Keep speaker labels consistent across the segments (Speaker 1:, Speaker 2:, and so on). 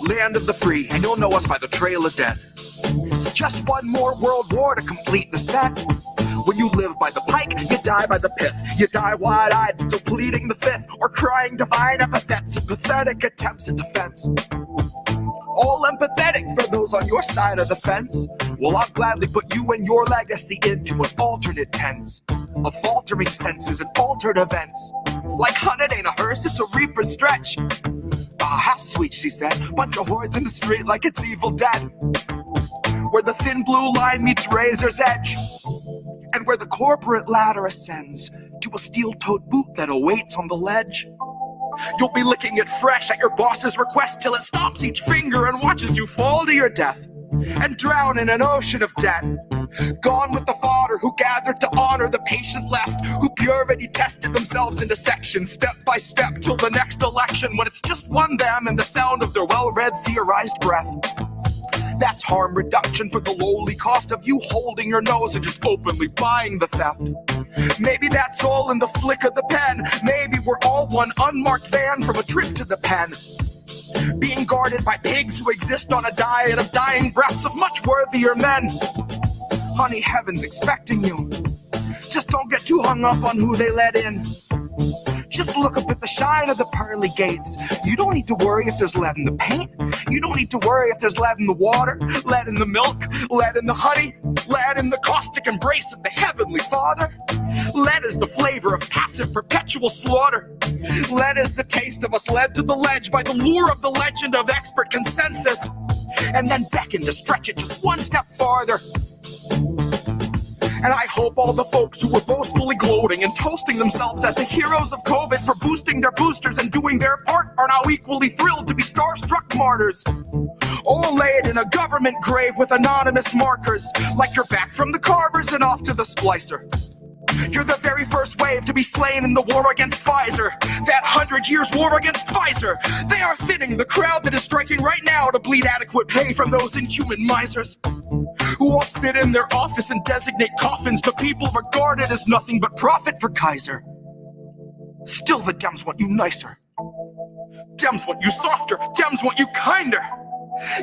Speaker 1: Land of the free, and you'll know us by the trail of dead. It's just one more world war to complete the set. When you live by the pike, you die by the pith. You die wide-eyed, still pleading the fifth, or crying divine epithets and pathetic attempts at defense. All empathetic for those on your side of the fence. Well, I'll gladly put you and your legacy into an alternate tense of faltering senses and altered events. Like hun, it ain't a hearse, it's a reaper's stretch. Ah, how sweet, she said. Bunch of hordes in the street like it's Evil Dead. Where the thin blue line meets razor's edge. And where the corporate ladder ascends to a steel-toed boot that awaits on the ledge. You'll be licking it fresh at your boss's request till it stomps each finger and watches you fall to your death. And drown in an ocean of debt. Gone with the fodder who gathered to honor the patient left, who purity tested themselves into sections, step by step till the next election, when it's just one them and the sound of their well-read theorized breath. That's harm reduction for the lowly cost of you holding your nose and just openly buying the theft. Maybe that's all in the flick of the pen. Maybe we're all one unmarked van from a trip to the pen. Being guarded by pigs who exist on a diet of dying breaths of much worthier men. Honey, heaven's expecting you. Just don't get too hung up on who they let in. Just look up at the shine of the pearly gates. You don't need to worry if there's lead in the paint. You don't need to worry if there's lead in the water, lead in the milk, lead in the honey, lead in the caustic embrace of the Heavenly Father. Lead is the flavor of passive perpetual slaughter. Lead is the taste of us led to the ledge by the lure of the legend of expert consensus, and then beckon to stretch it just one step farther. And I hope all the folks who were boastfully gloating and toasting themselves as the heroes of COVID for boosting their boosters and doing their part are now equally thrilled to be starstruck martyrs. All laid in a government grave with anonymous markers, like you're back from the carvers and off to the splicer. You're the very first wave to be slain in the war against Pfizer. That 100 years war against Pfizer. They are thinning the crowd that is striking right now to bleed adequate pay from those inhuman misers, who all sit in their office and designate coffins to people regarded as nothing but profit for Kaiser. Still the Dems want you nicer. Dems want you softer. Dems want you kinder.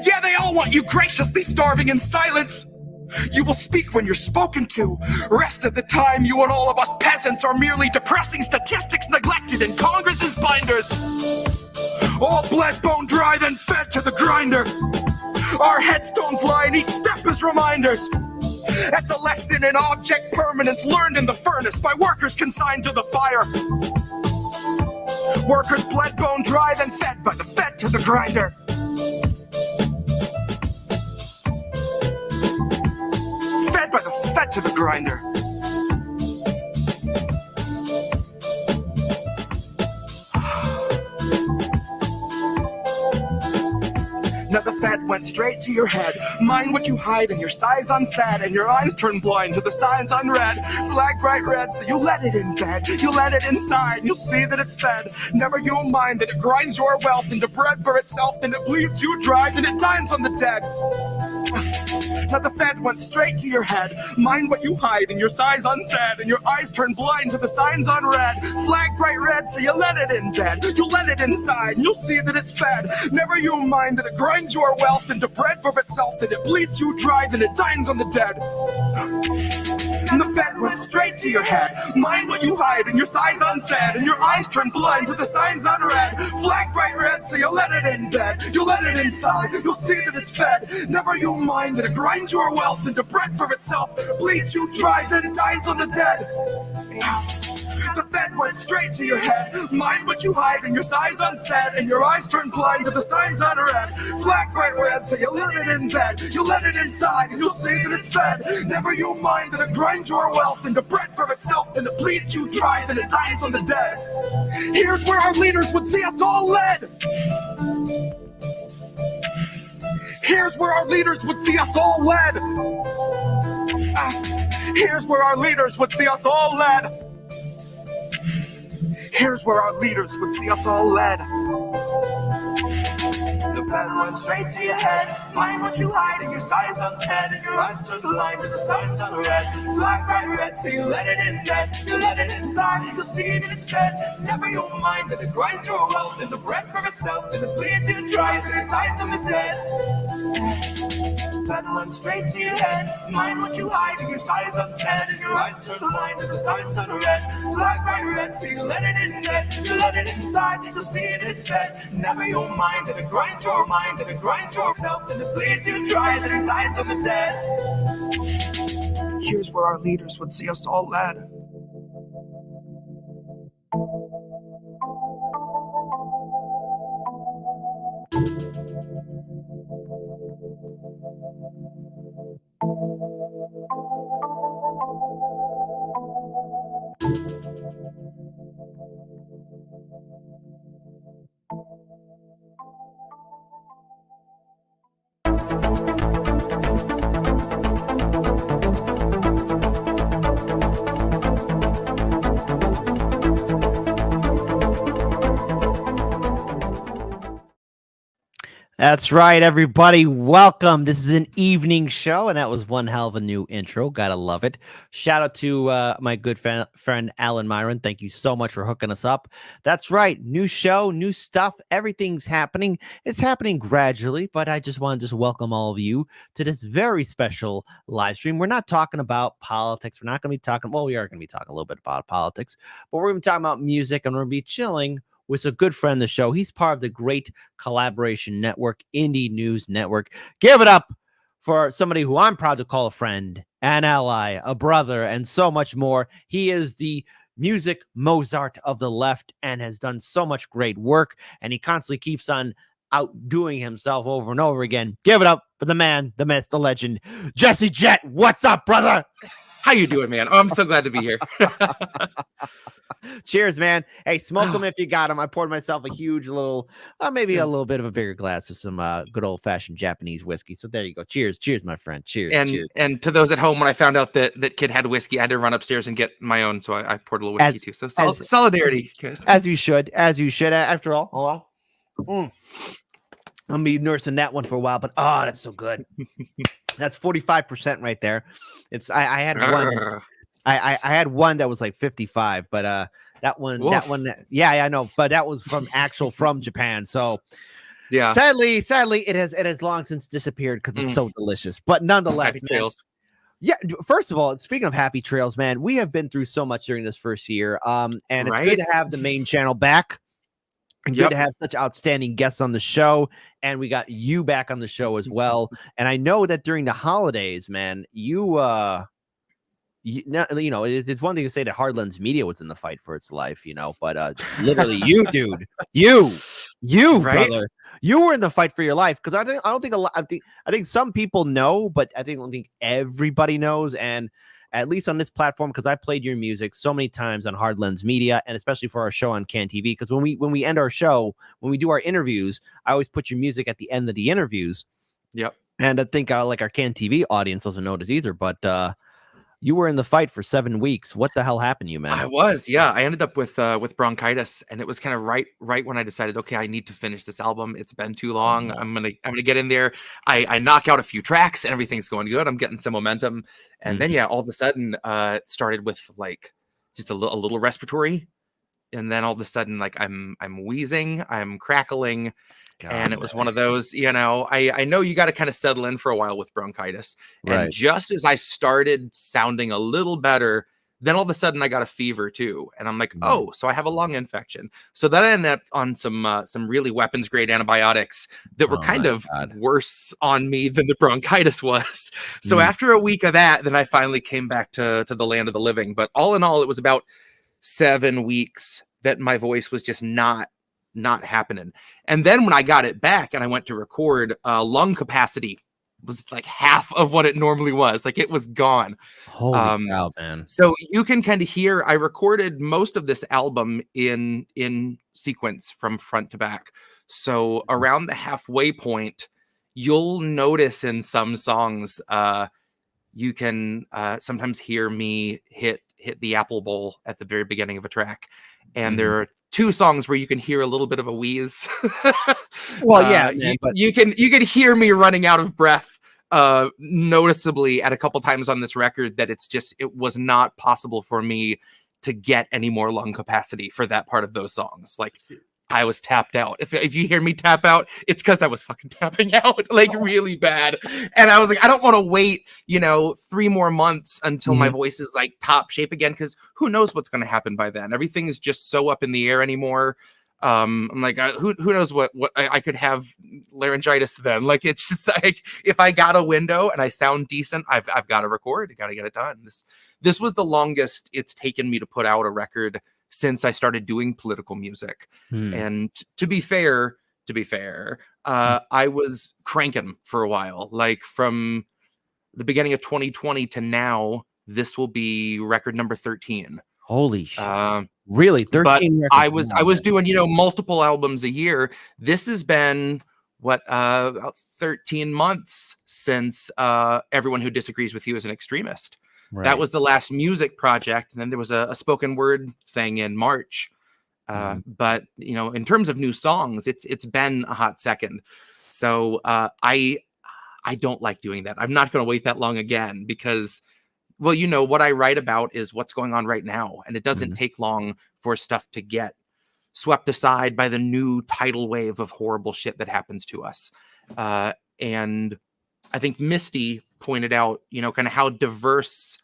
Speaker 1: Yeah, they all want you graciously starving in silence. You will speak when you're spoken to. Rest of the time, you and all of us peasants are merely depressing statistics neglected in Congress's binders. All bled, bone dry, then fed to the grinder. Our headstones line each step as reminders. That's a lesson in object permanence learned in the furnace by workers consigned to the fire. Workers bled, bone dry, then fed by the fed to the grinder. Fed by the fed to the grinder. Now the fed went straight to your head. Mind what you hide and your sighs unsad, and your eyes turn blind to the signs unread. Flag bright red, so you let it in bed. You let it inside, and you'll see that it's fed. Never you'll mind that it grinds your wealth into bread for itself, then it bleeds you dry, and it dines on the dead. Now the fed went straight to your head. Mind what you hide and your sighs unsaid, and your eyes turn blind to the signs unread. Flag bright red, so you let it in bed. You let it inside, and you'll see that it's fed. Never you mind that it grinds your wealth into bread for itself, that it bleeds you dry, then it dines on the dead. And the fed went straight to your head. Mind what you hide and your sighs unsaid, and your eyes turn blind to the signs unread. Flag bright red, so you let it in bed. You let it inside, you'll see that it's fed. Never you mind that it grinds your wealth into bread for itself, bleeds you dry, then it dines on the dead. The fed went straight to your head. Mind what you hide and your sighs unsaid, and your eyes turn blind to the signs unread. Flag bright red, so you let it in bed. You let it inside, and you'll see that it's fed. Never you mind that it grinds your wealth into bread for itself, and it bleeds you dry, then it dies on the dead. Here's where our leaders would see us all led. Here's where our leaders would see us all led. Here's where our leaders would see us all led. Here's where our leaders would see us all led. The pen runs straight to your head. Mind what you hide and your sights unsaid. And your eyes turn the line with the signs on red. Black, bright red, so you let it in then. You let it inside, you'll see it in its bed. Never your mind that it grinds your wealth in the bread for itself. Then it bleeds you dry, then it dies on the dead. Pen runs straight to your head. Mind what you hide and your sights unsaid. And your eyes turn the line with the signs on red. Black, bright red, so you let it in then. You let it inside, you'll see it in its bed. Never your mind that it grinds your mind, that it grinds yourself, then it bleeds you dry, then it dies on the dead. Here's where our leaders would see us all led.
Speaker 2: That's right, everybody. Welcome. This is an evening show, and that was one hell of a new intro. Gotta love it. Shout out to my good friend Alan Myron. Thank you so much for hooking us up. That's right. New show, new stuff. Everything's happening. It's happening gradually, but I just want to welcome all of you to this very special live stream. We're not talking about politics. We're not going to be talking, well, we are going to be talking a little bit about politics, but we're going to be talking about music, and we're going to be chilling with a good friend of the show. He's part of the great collaboration network, Indie News Network. Give it up for somebody who I'm proud to call a friend, an ally, a brother, and so much more. He is the music Mozart of the left and has done so much great work, and he constantly keeps on outdoing himself over and over again. Give it up for the man, the myth, the legend, Jesse Jett. What's up, brother?
Speaker 3: How you doing, man? Oh, I'm so glad to be here.
Speaker 2: Cheers, man. Hey, smoke them if you got them. I poured myself a huge little, maybe a little bit of a bigger glass of some good old-fashioned Japanese whiskey. So there you go. Cheers. Cheers, my friend. Cheers.
Speaker 3: And to those at home, when I found out that Kid had whiskey, I had to run upstairs and get my own. So I poured a little whiskey too. So solidarity.
Speaker 2: As you should. After all. Hold on. I'll be nursing that one for a while, but that's so good. That's 45% right there. I had one. I had one that was like 55, but that one, yeah, I know, but that was from Japan. So yeah, sadly, it has long since disappeared because it's so delicious. But nonetheless, man, yeah. First of all, speaking of happy trails, man, we have been through so much during this first year, and it's good to have the main channel back. And good to have such outstanding guests on the show, and we got you back on the show as well. And I know that during the holidays, man, you know, it's one thing to say that Hardlands Media was in the fight for its life, you know, but literally, you, dude, you, right? Brother, you were in the fight for your life because I think some people know, but I don't think everybody knows, and at least on this platform, because I played your music so many times on Hardlands Media, and especially for our show on Can TV. Because when we end our show, when we do our interviews, I always put your music at the end of the interviews.
Speaker 3: Yep.
Speaker 2: And I think like our Can TV audience doesn't know this either, but you were in the fight for 7 weeks. What the hell happened to you, man?
Speaker 3: I was, yeah. I ended up with bronchitis, and it was kind of right when I decided, okay, I need to finish this album. It's been too long. I'm gonna get in there. I knock out a few tracks, and everything's going good. I'm getting some momentum, and then all of a sudden, it started with like just a little respiratory, and then all of a sudden, like I'm wheezing, I'm crackling. And it was one of those, you know, I know you got to kind of settle in for a while with bronchitis. And just as I started sounding a little better, then all of a sudden I got a fever too. And I'm like, oh, so I have a lung infection. So then I ended up on some really weapons grade antibiotics that were kind of worse on me than the bronchitis was. So after a week of that, then I finally came back to the land of the living. But all in all, it was about 7 weeks that my voice was just not happening. And then when I got it back and I went to record, lung capacity was like half of what it normally was. Like it was gone.
Speaker 2: Holy cow, man.
Speaker 3: So you can kind of hear, I recorded most of this album in sequence from front to back. So around the halfway point, you'll notice in some songs, you can sometimes hear me hit the apple bowl at the very beginning of a track. And there are 2 songs where you can hear a little bit of a wheeze.
Speaker 2: Well, yeah, man, but
Speaker 3: you can hear me running out of breath noticeably at a couple times on this record, that it was not possible for me to get any more lung capacity for that part of those songs. Like I was tapped out. If you hear me tap out, it's because I was fucking tapping out like really bad. And I was like, I don't want to wait, 3 more months until my voice is like top shape again, because who knows what's going to happen by then. Everything is just so up in the air anymore. I'm like, who knows what I could have laryngitis then. Like, it's just like, if I got a window and I sound decent, I've got to record. I got to get it done. This was the longest it's taken me to put out a record since I started doing political music. And to be fair, I was cranking for a while. Like from the beginning of 2020 to now, this will be record number 13.
Speaker 2: Holy shit. Really? 13 records.
Speaker 3: I was doing, multiple albums a year. This has been about 13 months since Everyone Who Disagrees with You is an Extremist. Right. That was the last music project. And then there was a spoken word thing in March. But, in terms of new songs, it's been a hot second. So I don't like doing that. I'm not going to wait that long again because, well, what I write about is what's going on right now. And it doesn't take long for stuff to get swept aside by the new tidal wave of horrible shit that happens to us. And I think Misty pointed out, kind of how diverse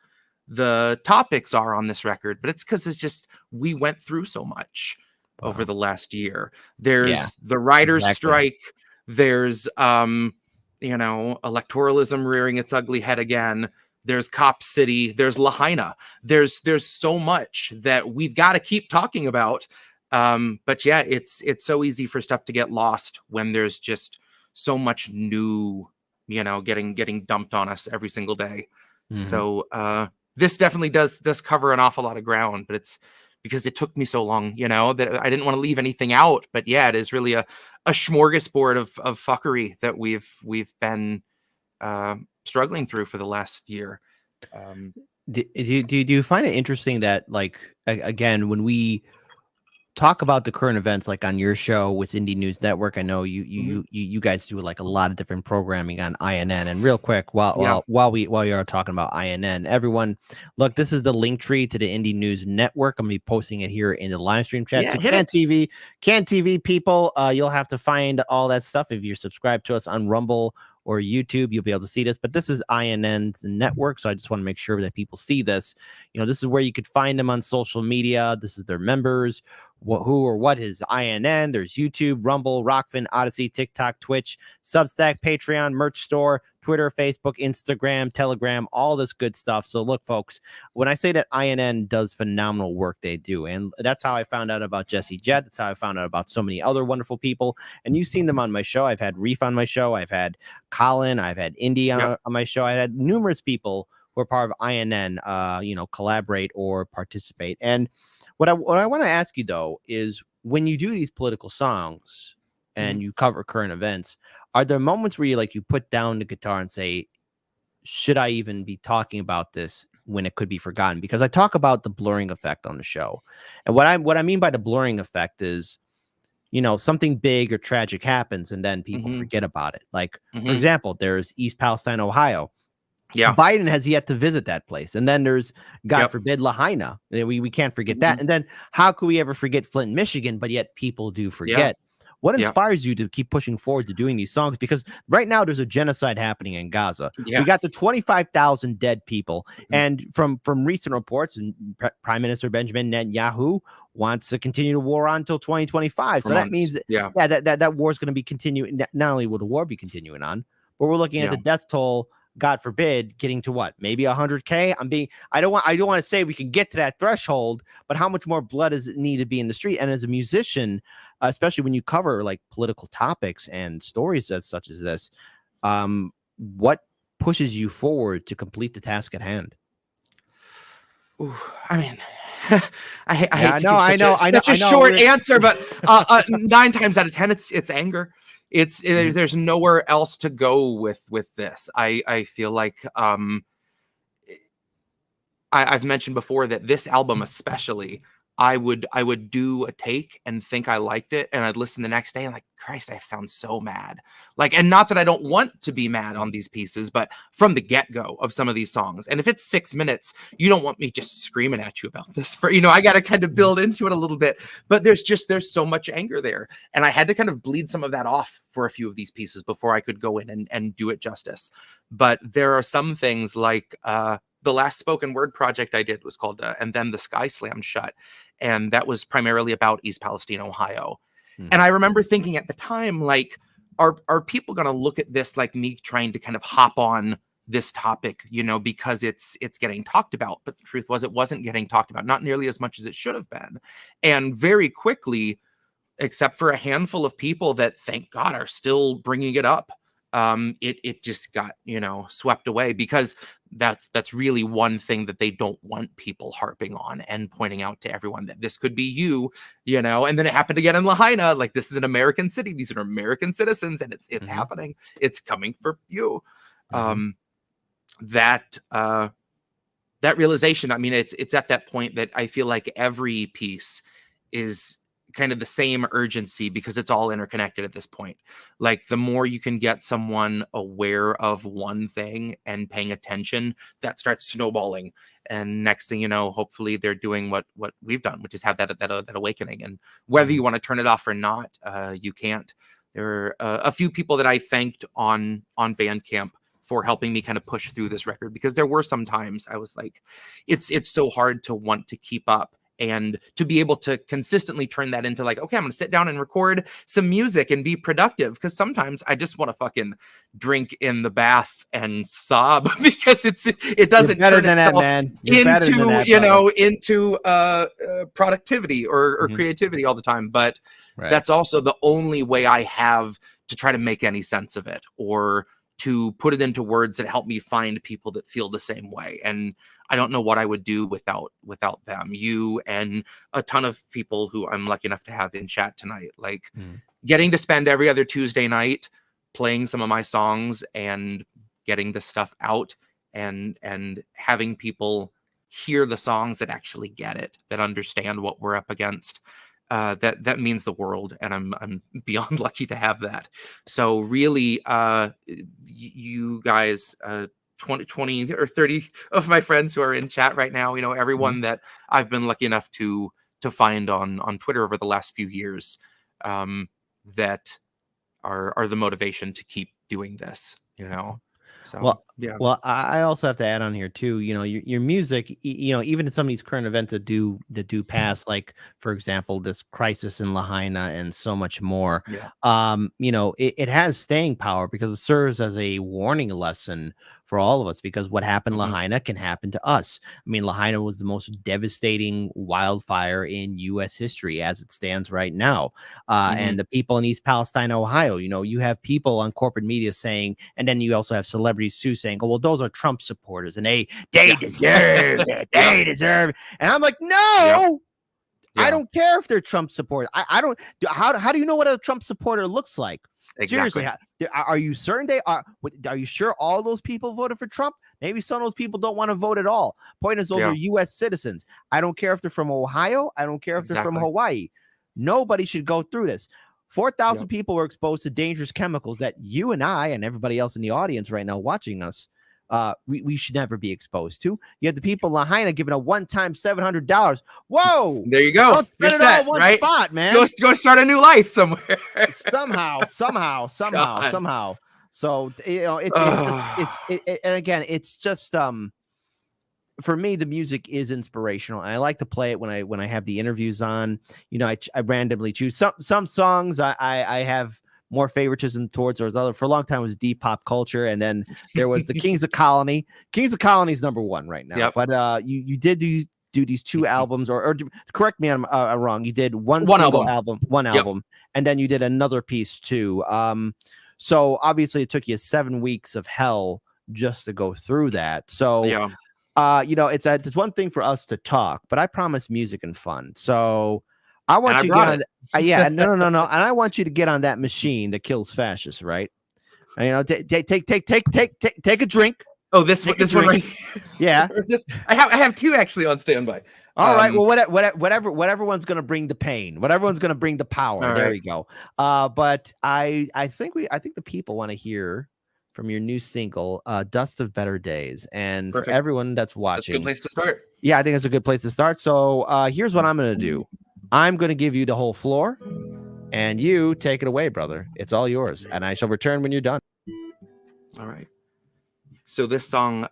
Speaker 3: the topics are on this record, but it's because we went through so much over the last year. There's the writer's strike. There's, electoralism rearing its ugly head again. There's Cop City. There's Lahaina. There's so much that we've got to keep talking about. But yeah, it's so easy for stuff to get lost when there's just so much new, getting dumped on us every single day. So this definitely does cover an awful lot of ground, but it's because it took me so long, that I didn't want to leave anything out. But yeah, it is really a smorgasbord of fuckery that we've been struggling through for the last year.
Speaker 2: Do you find it interesting that, like, again, when we talk about the current events, like on your show with Indie News Network, I know you guys do like a lot of different programming on INN. And real quick, while you're talking about INN, everyone, look, this is the link tree to the Indie News Network. I'm gonna be posting it here in the live stream chat. So Can TV people, you'll have to find all that stuff if you're subscribed to us on Rumble or YouTube. You'll be able to see this, but this is INN's network, so I just want to make sure that people see this. This is where you could find them on social media. This is their members. Who or what is INN? There's YouTube, Rumble, Rockfin, Odyssey, TikTok, Twitch, Substack, Patreon, merch store, Twitter, Facebook, Instagram, Telegram, all this good stuff. So look, folks, when I say that INN does phenomenal work, they do. And that's how I found out about Jett. That's how I found out about so many other wonderful people. And you've seen them on my show. I've had Reef on my show. I've had Colin. I've had Indy on my show. I had numerous people who are part of INN, collaborate or participate. And what I want to ask you, though, is when you do these political songs and you cover current events, are there moments where you put down the guitar and say, should I even be talking about this when it could be forgotten? Because I talk about the blurring effect on the show. And what I mean by the blurring effect is, something big or tragic happens and then people forget about it. Like, for example, there's East Palestine, Ohio. Yeah, Biden has yet to visit that place. And then there's, God forbid, Lahaina. We can't forget that. And then how could we ever forget Flint, Michigan? But yet people do forget. What inspires you to keep pushing forward to doing these songs? Because right now there's a genocide happening in Gaza. We got the 25,000 dead people. And from recent reports, and Prime Minister Benjamin Netanyahu wants to continue the war on until 2025. So that means that war is going to be continuing. Not only will the war be continuing on, but we're looking at the death toll, God forbid, getting to what, maybe 100K. I don't want to say we can get to that threshold, but how much more blood does it need to be in the street? And as a musician, especially when you cover like political topics and stories such as this, what pushes you forward to complete the task at hand?
Speaker 3: Ooh, I mean, I hate to give such a short answer, but 9 times out of 10, it's anger. There's nowhere else to go with this. I feel like I've mentioned before that this album especially, I would do a take and think I liked it, and I'd listen the next day and like, Christ, I sound so mad. Like, and not that I don't want to be mad on these pieces, but from the get-go of some of these songs. And if it's 6 minutes, you don't want me just screaming at you about this for, I got to kind of build into it a little bit, but there's so much anger there. And I had to kind of bleed some of that off for a few of these pieces before I could go in and do it justice. But there are some things like, the last spoken word project I did was called And Then the Sky Slammed Shut. And that was primarily about East Palestine, Ohio. And I remember thinking at the time, like, are people going to look at this like me trying to kind of hop on this topic, because it's getting talked about? But the truth was, it wasn't getting talked about, not nearly as much as it should have been. And very quickly, except for a handful of people that, thank God, are still bringing it up, it just got, swept away, because that's really one thing that they don't want people harping on and pointing out to everyone that this could be you, and then it happened again in Lahaina. Like, this is an American city. These are American citizens, and it's happening. It's coming for you. That realization, I mean, it's at that point that I feel like every piece is kind of the same urgency, because it's all interconnected at this point. Like, the more you can get someone aware of one thing and paying attention, that starts snowballing. And next thing you know, hopefully they're doing what we've done, which is have that awakening. And whether you want to turn it off or not, you can't. There are a few people that I thanked on Bandcamp for helping me kind of push through this record, because there were some times I was like, it's so hard to want to keep up. And to be able to consistently turn that into like, okay, I'm going to sit down and record some music and be productive. Because sometimes I just want to fucking drink in the bath and sob, because it doesn't turn itself into productivity or creativity all the time. But that's also the only way I have to try to make any sense of it, or to put it into words that help me find people that feel the same way. And I don't know what I would do without them, you and a ton of people who I'm lucky enough to have in chat tonight. Like, getting to spend every other Tuesday night playing some of my songs and getting this stuff out, and having people hear the songs that actually get it, that understand what we're up against. That means the world, and I'm beyond lucky to have that. So really, you guys, 20 or 30 of my friends who are in chat right now, everyone that I've been lucky enough to find on Twitter over the last few years, that are the motivation to keep doing this, So,
Speaker 2: well, I also have to add on here too, your music, even in some of these current events that do pass, like, for example, this crisis in Lahaina and so much more, it has staying power, because it serves as a warning lesson for all of us, because what happened in Lahaina can happen to us. I mean, Lahaina was the most devastating wildfire in U.S. history as it stands right now. And the people in East Palestine, Ohio, you have people on corporate media saying, and then you also have celebrities too saying, oh, well, those are Trump supporters and they deserve it. They deserve it. And I'm like, no, I don't care if they're Trump supporters. I don't. How do you know what a Trump supporter looks like?
Speaker 3: Exactly.
Speaker 2: Seriously, are you certain are you sure all those people voted for Trump? Maybe some of those people don't want to vote at all. Point is, those are U.S. citizens. I don't care if they're from Ohio. I don't care if they're from Hawaii. Nobody should go through this. 4,000 people were exposed to dangerous chemicals that you and I and everybody else in the audience right now watching us, we should never be exposed to. You have the people in Lahaina giving a one-time $700. Whoa!
Speaker 3: There you go. You're set,
Speaker 2: all one
Speaker 3: right?
Speaker 2: spot, man.
Speaker 3: Go start a new life somewhere.
Speaker 2: somehow. So and again, it's just for me, the music is inspirational, and I like to play it when I have the interviews on. I randomly choose some songs. I have more favoritism towards, or other. For a long time it was deep pop culture, and then there was the Kings of Colony. Kings of Colony is number one right now. But you did do these two albums, or correct me, I'm wrong. You did one album, and then you did another piece too. So obviously it took you 7 weeks of hell just to go through that. So
Speaker 3: Yeah.
Speaker 2: It's one thing for us to talk, but I promise music and fun. So I want
Speaker 3: And I
Speaker 2: you to get
Speaker 3: brought
Speaker 2: on.
Speaker 3: it.
Speaker 2: Yeah, no, and I want you to get on that machine that kills fascists, right? And, take a drink.
Speaker 3: Oh, this
Speaker 2: Take a
Speaker 3: one
Speaker 2: drink.
Speaker 3: right.
Speaker 2: Yeah.
Speaker 3: I have two actually on standby.
Speaker 2: All right. Well, whatever one's going to bring the pain, whatever one's going to bring the power.
Speaker 3: All
Speaker 2: There
Speaker 3: right.
Speaker 2: you go. But I think the people want to hear from your new single, "Dust of Better Days," and
Speaker 3: Perfect.
Speaker 2: for everyone that's
Speaker 3: That's a
Speaker 2: watching,
Speaker 3: good place to start.
Speaker 2: yeah, I think it's a good place to start. So here's what I'm going to do. I'm going to give you the whole floor, and you take it away, brother. It's all yours, and I shall return when you're done.
Speaker 3: All right. So this song,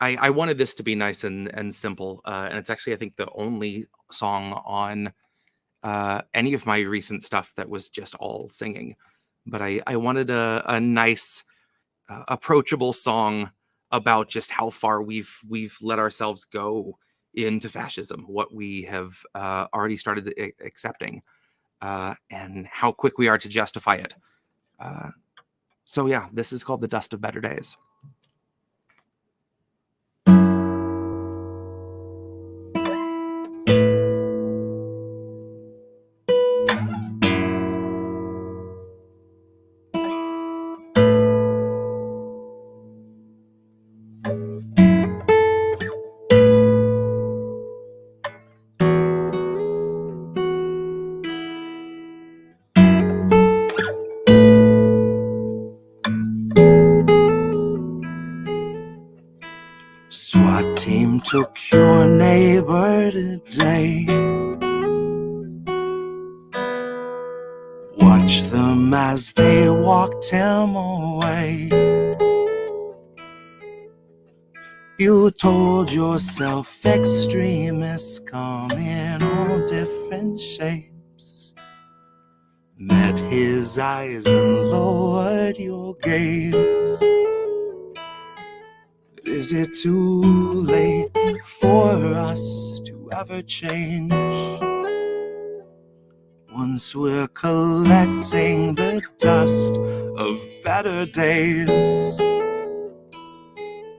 Speaker 3: I wanted this to be nice and simple, and it's actually, I think, the only song on any of my recent stuff that was just all singing. But I wanted a nice, approachable song about just how far we've let ourselves go into fascism, what we have already started accepting, and how quick we are to justify it. So yeah, this is called "The Dust of Better Days."
Speaker 1: SWAT team took your neighbor today. Watch them as they walked him away. You told yourself extremists come in all different shapes. Met his eyes and lowered your gaze. Is it too late for us to ever change? Once we're collecting the dust of better days,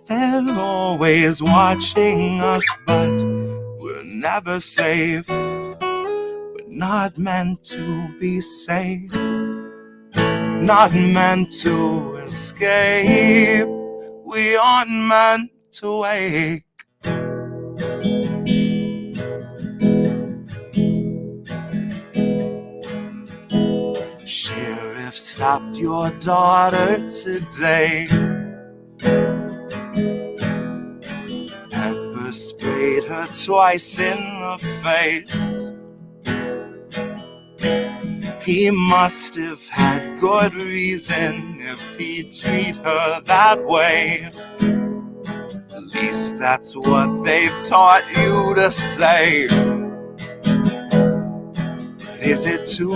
Speaker 1: they're always watching us, but we're never safe. We're not meant to be safe, not meant to escape. We aren't meant to wake. Sheriff stopped your daughter today. Pepper sprayed her twice in the face. He must have had good reason if he'd treat her that way. At least that's what they've taught you to say. But is it too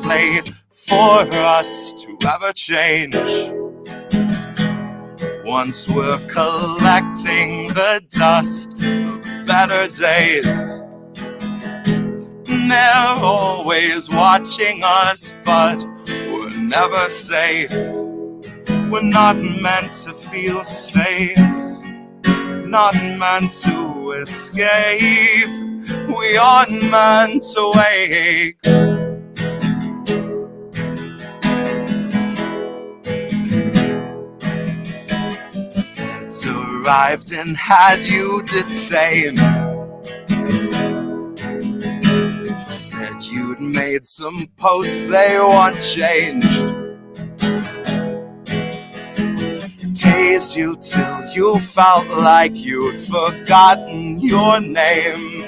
Speaker 1: late for us to ever change? Once we're collecting the dust of better days, they're always watching us, but we're never safe. We're not meant to feel safe, not meant to escape. We aren't meant to wake. Feds arrived and had you detained. Said you'd made some posts they want changed. Tased you till you felt like you'd forgotten your name,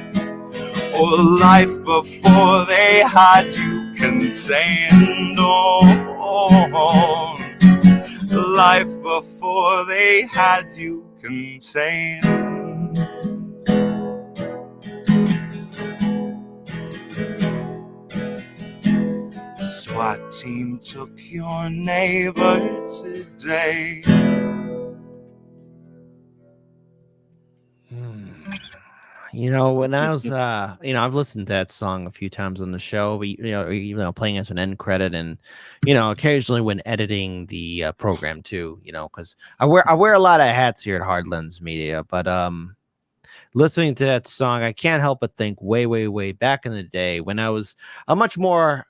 Speaker 1: or life before they had you contained. Oh, life before they had you contained. SWAT team took your neighbor today.
Speaker 2: When I was, I've listened to that song a few times on the show, but, playing as an end credit and, occasionally when editing the program too, because I wear a lot of hats here at Hard Lens Media, but listening to that song, I can't help but think way, way, way back in the day when I was a much more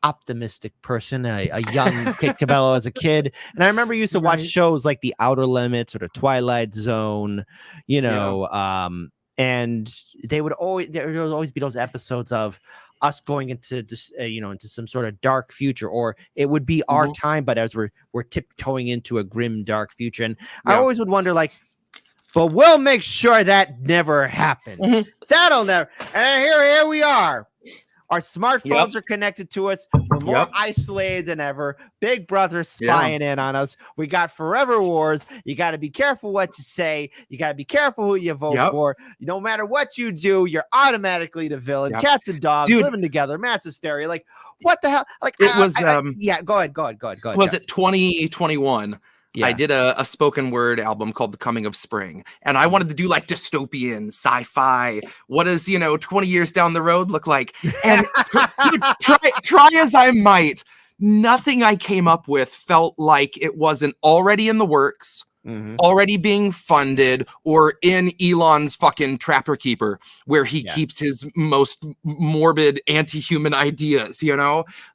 Speaker 2: optimistic person, a young Kid Cabello as a kid. And I remember used to watch shows like The Outer Limits or The Twilight Zone, and there would always be those episodes of us going into this, into some sort of dark future, or it would be our time, but as we're tiptoeing into a grim, dark future. And I always would wonder, like, but we'll make sure that never happens. That'll never. And here we are. Our smartphones are connected to us. We're more isolated than ever. Big Brother spying in on us. We got forever wars. You got to be careful what you say. You got to be careful who you vote for. No matter what you do, you're automatically the villain. Cats and dogs living together. Mass hysteria. Like, what the hell? Like,
Speaker 3: it was.
Speaker 2: Go ahead.
Speaker 3: Was it 2021? I did a spoken word album called The Coming of Spring, and I wanted to do like dystopian sci-fi. What does 20 years down the road look like? And try as I might, nothing I came up with felt like it wasn't already in the works, already being funded, or in Elon's fucking Trapper Keeper, where he keeps his most morbid anti-human ideas,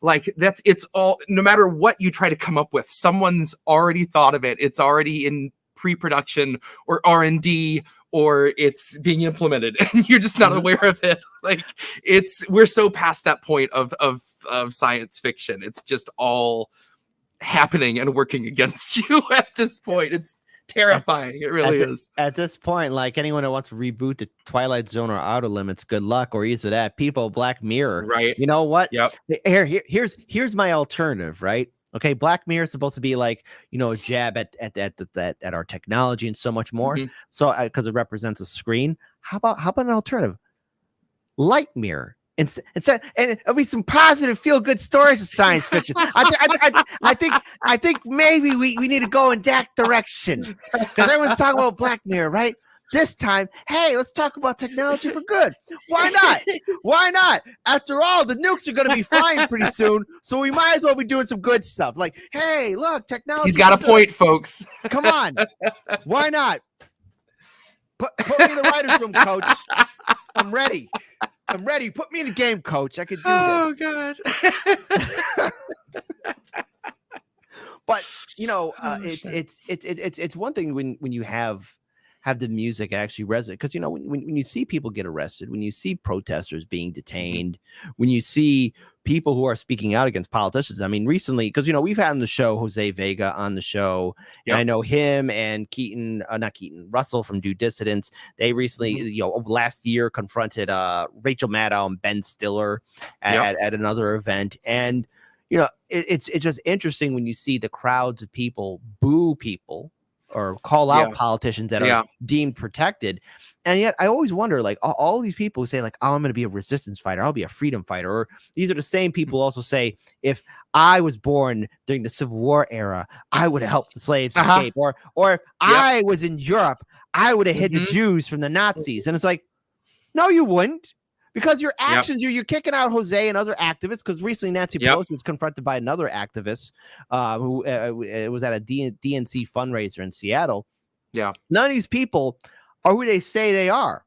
Speaker 3: like it's all, no matter what you try to come up with, someone's already thought of it. It's already in pre-production or R&D, or it's being implemented and you're just not aware of it. Like we're so past that point of science fiction. It's just all happening and working against you at this point. It's terrifying. It really is. At
Speaker 2: this point, like anyone who wants to reboot the Twilight Zone or Outer Limits, good luck, or either that. People, Black Mirror.
Speaker 3: Right.
Speaker 2: You know what?
Speaker 3: Yep.
Speaker 2: Here's my alternative, right? Okay, Black Mirror is supposed to be like, a jab at our technology and so much more. So because it represents a screen. How about an alternative? Light Mirror. Instead, and it'll be some positive, feel-good stories of science fiction. I think maybe we need to go in that direction, because everyone's talking about Black Mirror, right? This time, hey, let's talk about technology for good. Why not? Why not? After all, the nukes are going to be flying pretty soon, so we might as well be doing some good stuff. Like, hey, look, technology.
Speaker 3: He's got a point, folks.
Speaker 2: Come on, why not? Put me in the writer's room, coach. I'm ready. Put me in the game, coach. I could do this.
Speaker 3: Oh God.
Speaker 2: But it's one thing when you have the music actually resonate, because when you see people get arrested, when you see protesters being detained, when you see people who are speaking out against politicians. I mean, recently, because we've had on the show Jose Vega on the show, and I know him and Russell from Do Dissidents. They recently, last year confronted Rachel Maddow and Ben Stiller at another event, and it's just interesting when you see the crowds of people boo people or call out politicians that are deemed protected. And yet I always wonder, like, all these people who say, like, oh, I'm going to be a resistance fighter, I'll be a freedom fighter. Or these are the same people who also say, if I was born during the Civil War era, I would have helped the slaves escape. Or if I was in Europe, I would have hid the Jews from the Nazis. And it's like, no, you wouldn't. Because your actions, you're kicking out Jose and other activists. Because recently Nancy Pelosi was confronted by another activist who was at a DNC fundraiser in Seattle. Yeah, none of these people are who they say they are.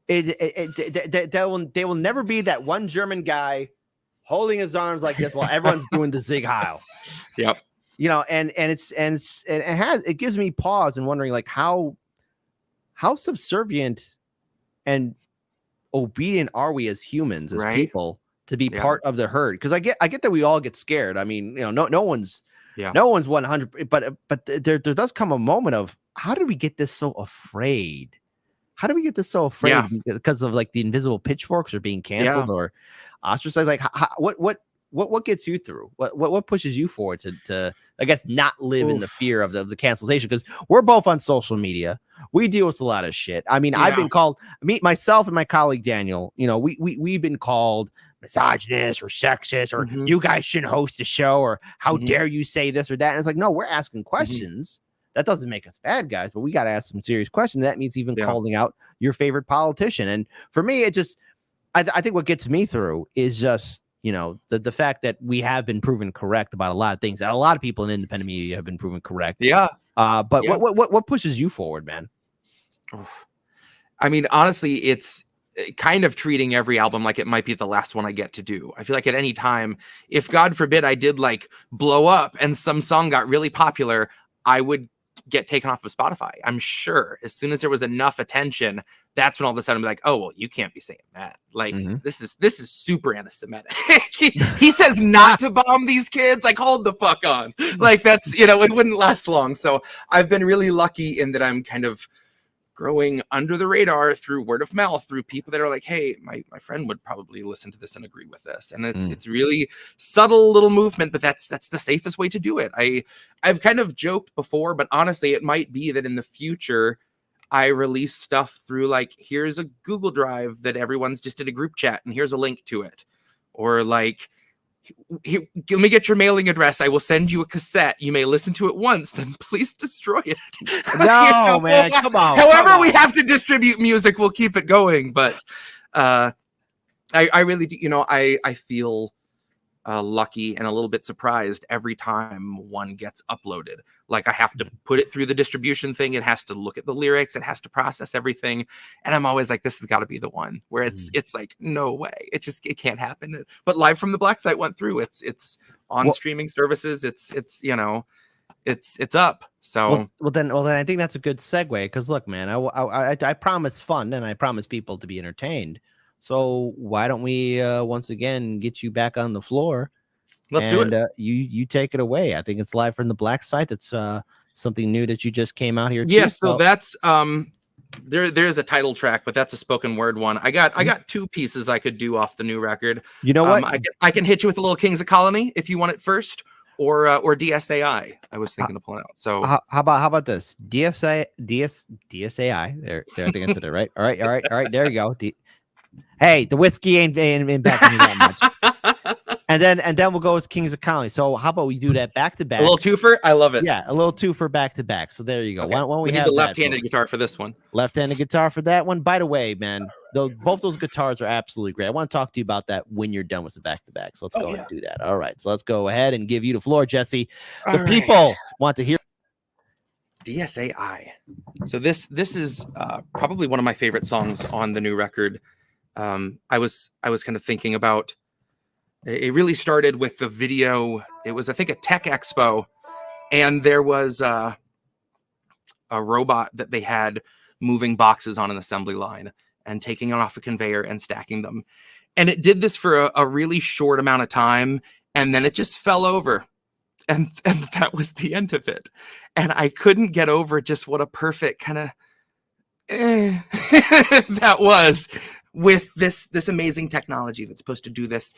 Speaker 2: They will never be that one German guy holding his arms like this while everyone's doing the Zig Heil.
Speaker 3: Yep.
Speaker 2: And it gives me pause and wondering, like, how subservient and obedient are we as humans, as people, to be part of the herd? Because I get that we all get scared. I mean, no one's 100, but there does come a moment of, how did we get this so afraid? How do we get this so afraid? Because of, like, the invisible pitchforks are being canceled or ostracized? Like, what gets you through? What pushes you forward to I guess not live in the fear of the cancellation? Because we're both on social media. We deal with a lot of shit. I mean, I've been called, myself and my colleague Daniel, we've been called misogynist or sexist, or you guys shouldn't host the show, or how dare you say this or that. And it's like, no, we're asking questions that doesn't make us bad guys, but we got to ask some serious questions. That means even calling out your favorite politician. And for me, it just, I think what gets me through is just, you know, the fact that we have been proven correct about a lot of things. And a lot of people in independent media have been proven correct.
Speaker 3: Yeah.
Speaker 2: But what pushes you forward, man?
Speaker 3: I mean, honestly, it's kind of treating every album like it might be the last one I get to do. I feel like at any time, if God forbid I did like blow up and some song got really popular, I would get taken off of Spotify. I'm sure as soon as there was enough attention, that's when all of a sudden I'm like, oh, well, you can't be saying that. Like, this is super anti-Semitic. he says not to bomb these kids. Like, hold the fuck on. Like, that's, you know, it wouldn't last long. So I've been really lucky in that I'm kind of growing under the radar through word of mouth, through people that are like, hey, my friend would probably listen to this and agree with this. And it's really subtle little movement, but that's the safest way to do it. I've kind of joked before, but honestly, it might be that in the future, I release stuff through like, here's a Google Drive that everyone's just in a group chat and here's a link to it. Or like, let me get your mailing address. I will send you a cassette. You may listen to it once, then please destroy it.
Speaker 2: No, man, come on.
Speaker 3: However, we have to distribute music, we'll keep it going. But I really do, you know, I feel lucky and a little bit surprised every time one gets uploaded. Like I have to put it through the distribution thing. It has to look at the lyrics. It has to process everything. And I'm always like, this has got to be the one where it's like, no way. It can't happen. But Live from the Black Site went through. It's on streaming services. It's, you know, it's up. So
Speaker 2: well then I think that's a good segue. Because look, man, I promise fun and I promise people to be entertained. So why don't we once again get you back on the floor?
Speaker 3: Let's do it.
Speaker 2: You take it away. I think it's Live from the Black Site. That's something new that you just came out here.
Speaker 3: Yes, so that's there's a title track, but that's a spoken word one. I got two pieces I could do off the new record.
Speaker 2: You know what?
Speaker 3: I can hit you with a little Kings of Colony if you want it first, or DSAI. I was thinking of pulling out. So
Speaker 2: how about this? DSAI. There I think I said it right. All right. There you go. Hey, the whiskey ain't backing me that much. And then we'll go with Kings of Colony. So how about we do that back to back?
Speaker 3: A little twofer? I love it.
Speaker 2: Yeah, a little twofer back to back. So there you go.
Speaker 3: Okay.
Speaker 2: Why don't we
Speaker 3: need
Speaker 2: have
Speaker 3: the left-handed guitar for this one?
Speaker 2: Left-handed guitar for that one. By the way, man, both those guitars are absolutely great. I want to talk to you about that when you're done with the back to back. So let's go ahead and do that. All right. So let's go ahead and give you the floor, Jesse. The people want to hear
Speaker 3: DSAI. So this is probably one of my favorite songs on the new record. I was kind of thinking about. It really started with the video. It was, I think, a tech expo, and there was a robot that they had moving boxes on an assembly line and taking it off a conveyor and stacking them. And it did this for a really short amount of time, and then it just fell over. And that was the end of it. And I couldn't get over just what a perfect kind of that was with this amazing technology that's supposed to do this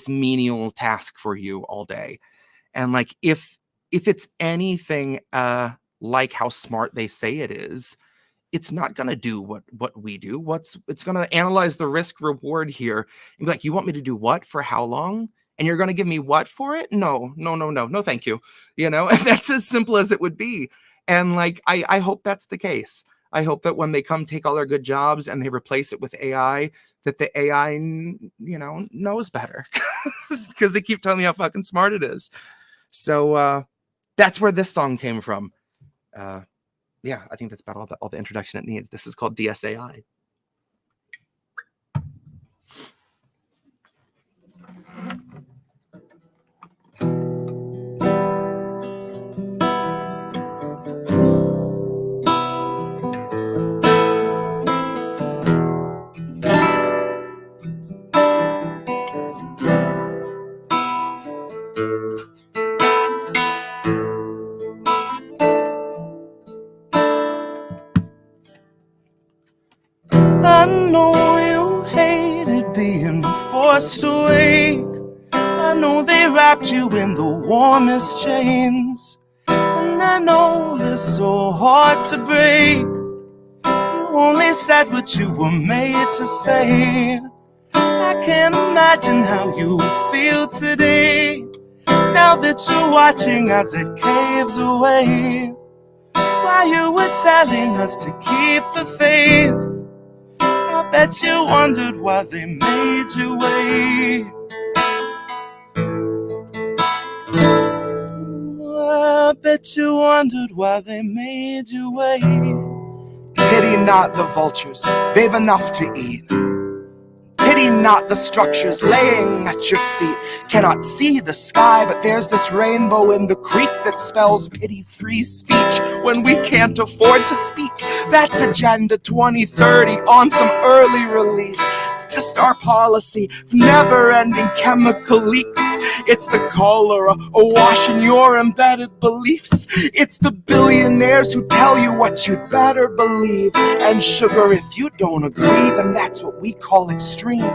Speaker 3: menial task for you all day. And like if it's anything like how smart they say it is, it's not going to do what we do. It's going to analyze the risk reward here and be like, you want me to do what for how long? And you're going to give me what for it? No, thank you. You know, that's as simple as it would be. And like, I hope that's the case. I hope that when they come take all our good jobs and they replace it with AI, that the AI, you know, knows better because they keep telling me how fucking smart it is. So that's where this song came from. Yeah, I think that's about all the introduction it needs. This is called DSAI.
Speaker 4: I know you hated being forced awake. I know they wrapped you in the warmest chains, and I know they're so hard to break. You only said what you were made to say. I can't imagine how you feel today, now that you're watching as it caves away. while you were telling us to keep the faith. I bet you wondered why they made you wait. I bet you wondered why they made you wait.
Speaker 1: Pity not the vultures, they've enough to eat. Pity not the structures laying at your feet. Cannot see the sky, but there's this rainbow in the creek that spells pity-free speech when we can't afford to speak. That's Agenda 2030 on some early release. It's just our policy of never-ending chemical leaks. It's the cholera awash in your embedded beliefs. It's the billionaires who tell you what you'd better believe. And sugar, if you don't agree, then that's what we call extreme.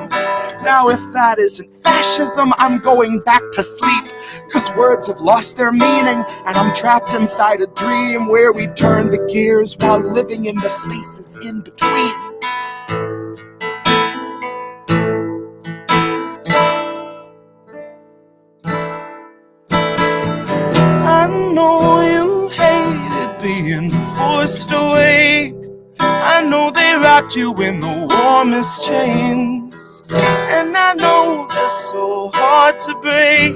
Speaker 1: Now if that isn't fascism, I'm going back to sleep. 'Cause words have lost their meaning, and I'm trapped inside a dream where we turn the gears while living in the spaces in between.
Speaker 4: I know you hated being forced awake. I know they wrapped you in the warmest chains, and I know they're so hard to break.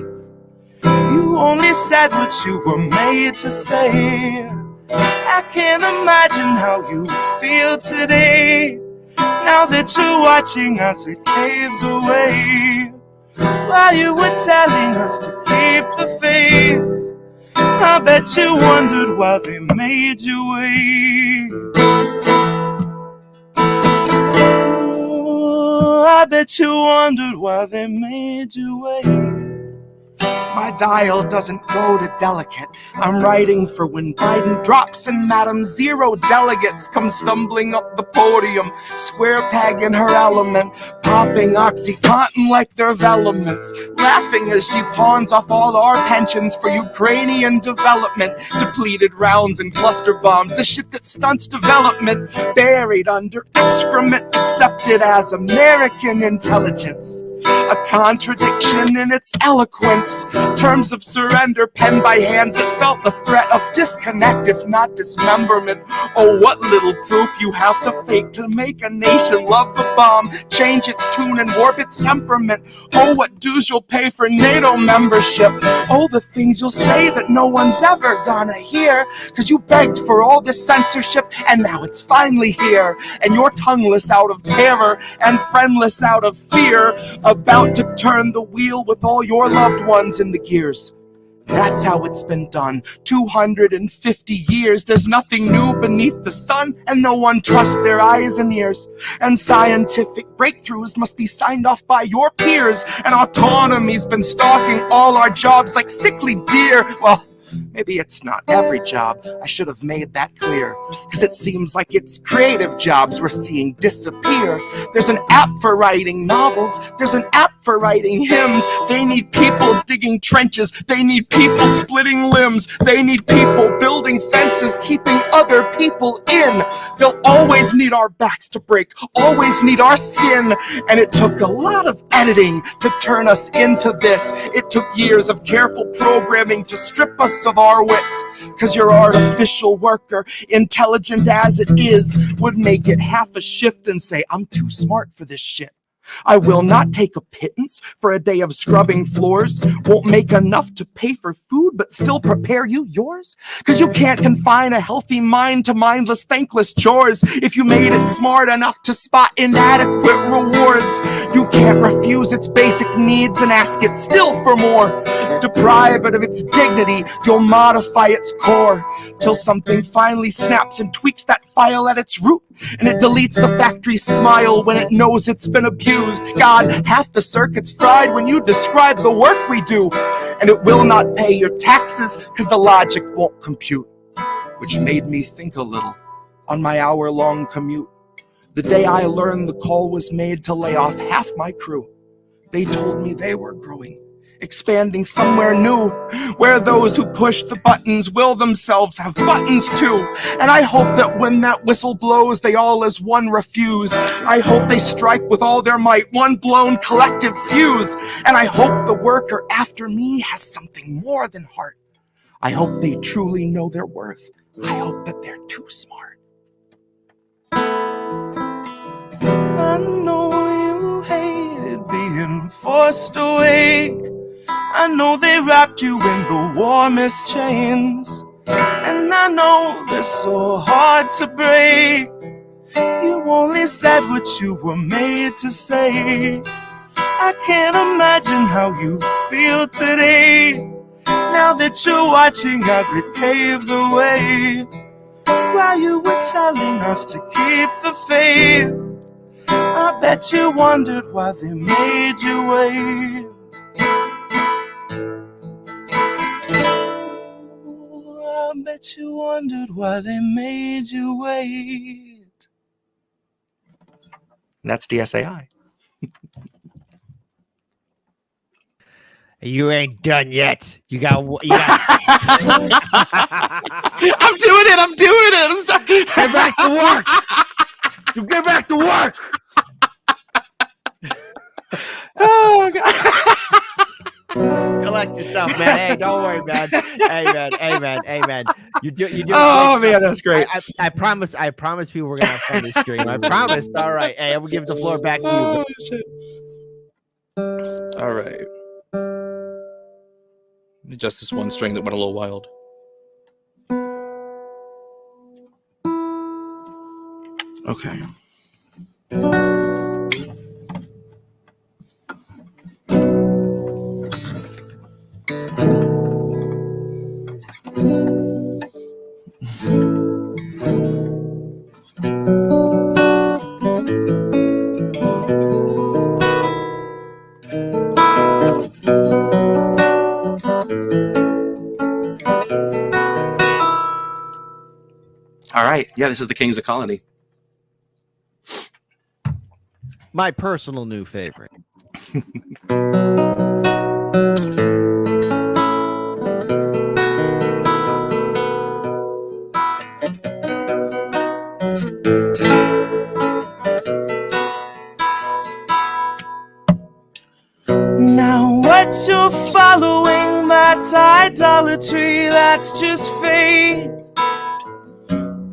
Speaker 4: You only said what you were made to say. I can't imagine how you feel today, now that you're watching as it caves away. While you were telling us to keep the faith, I bet you wondered why they made you wait. I bet you wondered why they made you wait.
Speaker 1: My dial doesn't go to delicate. I'm writing for when Biden drops and Madam Zero delegates come stumbling up the podium, square peg in her element, popping OxyContin like they're velements, laughing as she pawns off all our pensions for Ukrainian development, depleted rounds and cluster bombs, the shit that stunts development, buried under excrement, accepted as American intelligence. A contradiction in its eloquence. Terms of surrender penned by hands that felt the threat of disconnect, if not dismemberment. Oh, what little proof you have to fake to make a nation love the bomb, change its tune and warp its temperament. Oh, what dues you'll pay for NATO membership. Oh, the things you'll say that no one's ever gonna hear. 'Cause you begged for all this censorship, and now it's finally here. And you're tongueless out of terror and friendless out of fear, about to turn the wheel with all your loved ones in the gears. That's how it's been done. 250 years. There's nothing new beneath the sun, and no one trusts their eyes and ears. And scientific breakthroughs must be signed off by your peers. And autonomy's been stalking all our jobs like sickly deer. Well, maybe it's not every job. I should have made that clear. 'Cause it seems like it's creative jobs we're seeing disappear. There's an app for writing novels. There's an app for writing hymns. They need people digging trenches. They need people splitting limbs. They need people building fences, keeping other people in. They'll always need our backs to break, always need our skin. And it took a lot of editing to turn us into this. It took years of careful programming to strip us of our wits. 'Cause your artificial worker, intelligent as it is, would make it half a shift and say, I'm too smart for this shit. I will not take a pittance for a day of scrubbing floors. Won't make enough to pay for food, but still prepare you yours. 'Cause you can't confine a healthy mind to mindless, thankless chores. If you made it smart enough to spot inadequate rewards, you can't refuse its basic needs and ask it still for more. Deprive it of its dignity, you'll modify its core, till something finally snaps and tweaks that file at its root. And it deletes the factory smile when it knows it's been abused. God, half the circuit's fried when you describe the work we do. And it will not pay your taxes 'cause the logic won't compute. Which made me think a little on my hour-long commute. The day I learned the call was made to lay off half my crew. They told me they were growing, expanding somewhere new, where those who push the buttons will themselves have buttons too. And I hope that when that whistle blows, they all as one refuse. I hope they strike with all their might, one blown collective fuse. And I hope the worker after me has something more than heart. I hope they truly know their worth I hope that they're too smart.
Speaker 4: I know you hated being forced awake. I know they wrapped you in the warmest chains, and I know they're so hard to break. You only said what you were made to say. I can't imagine how you feel today, now that you're watching as it caves away. While you were telling us to keep the faith, I bet you wondered why they made you wait. Ooh, I bet you wondered why they made you wait.
Speaker 1: And that's DSAI.
Speaker 2: You ain't done yet. You got.
Speaker 3: I'm doing it. I'm sorry.
Speaker 2: Get back to work. You get back to work.
Speaker 3: Oh, God.
Speaker 2: Collect yourself, man. Hey, don't worry, man. Hey, man. You do.
Speaker 3: Oh, man, that's great.
Speaker 2: I promise people we're gonna have fun this stream. I promise. All right. Hey, I will give the floor back to you.
Speaker 3: Oh, shit. All right. Just this one string that went a little wild. Okay. All right. Yeah, this is the Kings of Colony.
Speaker 2: My personal new favorite.
Speaker 4: Now what you're following, that's idolatry, that's just fake.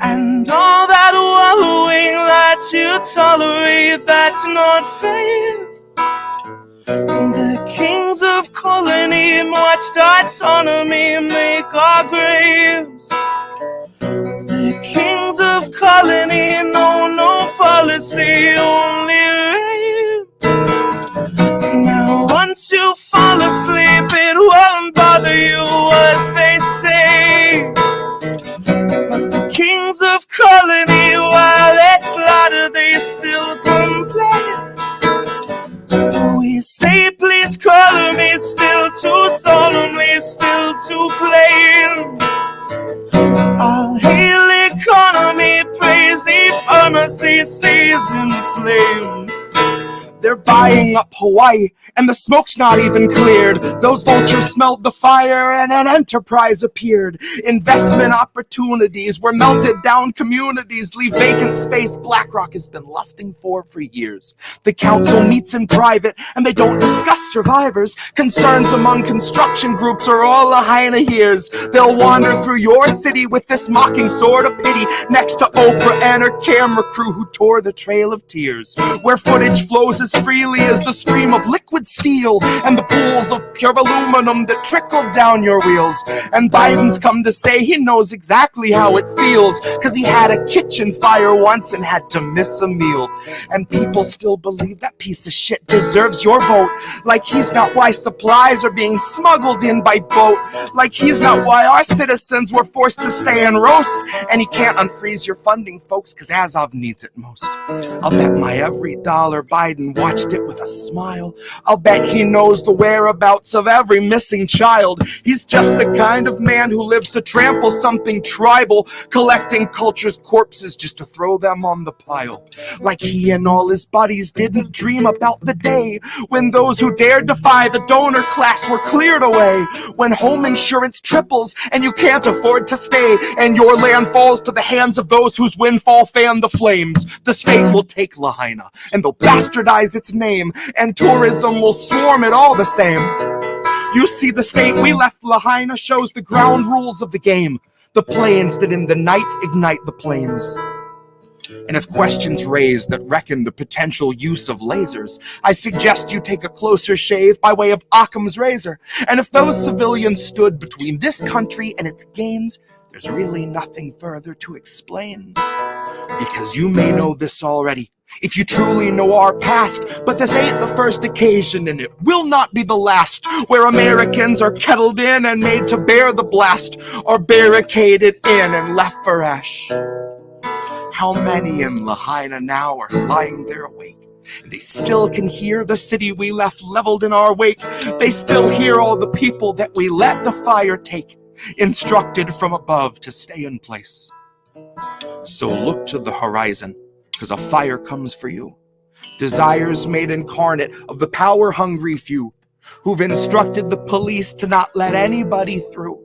Speaker 4: And all that wallowing that you tolerate, that's not faith. The kings of colony watched autonomy make our graves. The kings of colony know no policy, only rape. Now once you fall asleep, it won't bother you what they say. But the kings of colony, while they slaughter, they still complain. We say please color me, still too solemnly, still too plain. I'll hail economy, praise the pharmacy, seas in flames.
Speaker 1: They're buying up Hawaii, and the smoke's not even cleared. Those vultures smelled the fire, and an enterprise appeared. Investment opportunities were melted down, communities leave vacant space BlackRock has been lusting for years. The council meets in private, and they don't discuss survivors. Concerns among construction groups are all Lahaina hears. They'll wander through your city with this mocking sword of pity, next to Oprah and her camera crew who tore the trail of tears, where footage flows as freely as the stream of liquid steel and the pools of pure aluminum that trickled down your wheels. And Biden's come to say he knows exactly how it feels, cause he had a kitchen fire once and had to miss a meal. And people still believe that piece of shit deserves your vote, like he's not why supplies are being smuggled in by boat, like he's not why our citizens were forced to stay and roast. And he can't unfreeze your funding, folks, cause Azov needs it most. I'll bet my every dollar Biden watched it with a smile. I'll bet he knows the whereabouts of every missing child. He's just the kind of man who lives to trample something tribal, collecting culture's corpses just to throw them on the pile. Like he and all his buddies didn't dream about the day when those who dared defy the donor class were cleared away, when home insurance triples and you can't afford to stay, and your land falls to the hands of those whose windfall fanned the flames. The state will take Lahaina and they'll bastardize its name, and tourism will swarm it all the same. You see, the state we left Lahaina shows the ground rules of the game. the planes that in the night ignite the planes. And if questions raised that reckon the potential use of lasers, I suggest you take a closer shave by way of Occam's razor. And if those civilians stood between this country and its gains, there's really nothing further to explain. Because you may know this already, if you truly know our past, but this ain't the first occasion, and it will not be the last, where Americans are kettled in and made to bear the blast, or barricaded in and left for ash. How many in Lahaina now are lying there awake? They still can hear the city we left leveled in our wake. They still hear all the people that we let the fire take, instructed from above to stay in place. So look to the horizon, 'cause a fire comes for you. Desires made incarnate of the power-hungry few, who've instructed the police to not let anybody through,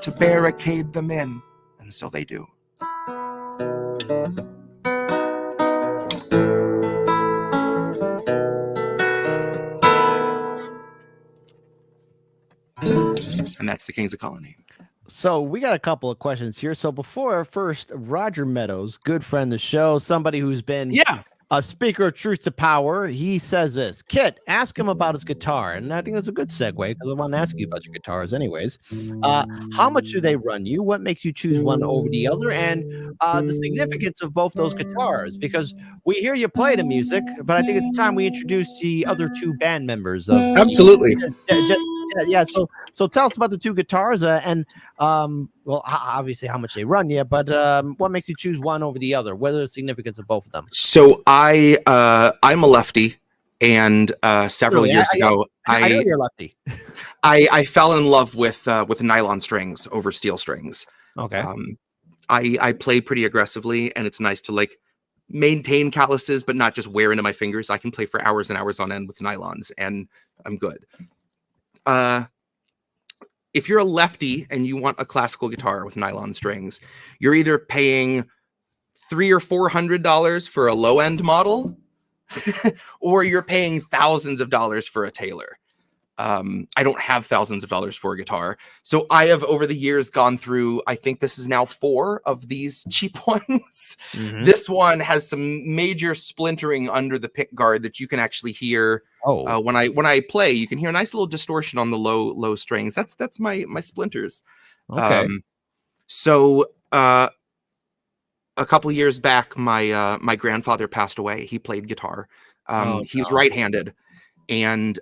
Speaker 1: to barricade them in, and so they do. And that's the Kings of Colony.
Speaker 2: So we got a couple of questions here. So before first, Roger Meadows, good friend of the show, somebody who's been a speaker of truth to power. He says this, Kit, ask him about his guitar. And I think that's a good segue because I want to ask you about your guitars anyways. How much do they run you? What makes you choose one over the other? And the significance of both those guitars? Because we hear you play the music, but I think it's time we introduce the other two band members.
Speaker 1: Absolutely.
Speaker 2: Yeah, so tell us about the two guitars and well, obviously how much they run you, but what makes you choose one over the other? What are the significance of both of them?
Speaker 1: So I'm a lefty, and several years ago,
Speaker 2: I know you're lefty.
Speaker 1: I fell in love with nylon strings over steel strings.
Speaker 2: Okay.
Speaker 1: I play pretty aggressively, and it's nice to like maintain calluses, but not just wear into my fingers. I can play for hours and hours on end with nylons, and I'm good. If you're a lefty and you want a classical guitar with nylon strings, you're either paying $300 or $400 for a low end model, or you're paying thousands of dollars for a Taylor. I don't have thousands of dollars for a guitar. So I have over the years gone through, I think this is now 4 of these cheap ones. Mm-hmm. This one has some major splintering under the pick guard that you can actually hear. When I play, you can hear a nice little distortion on the low strings. That's my splinters.
Speaker 2: Okay.
Speaker 1: So a couple of years back, my grandfather passed away. He played guitar. He was right-handed, and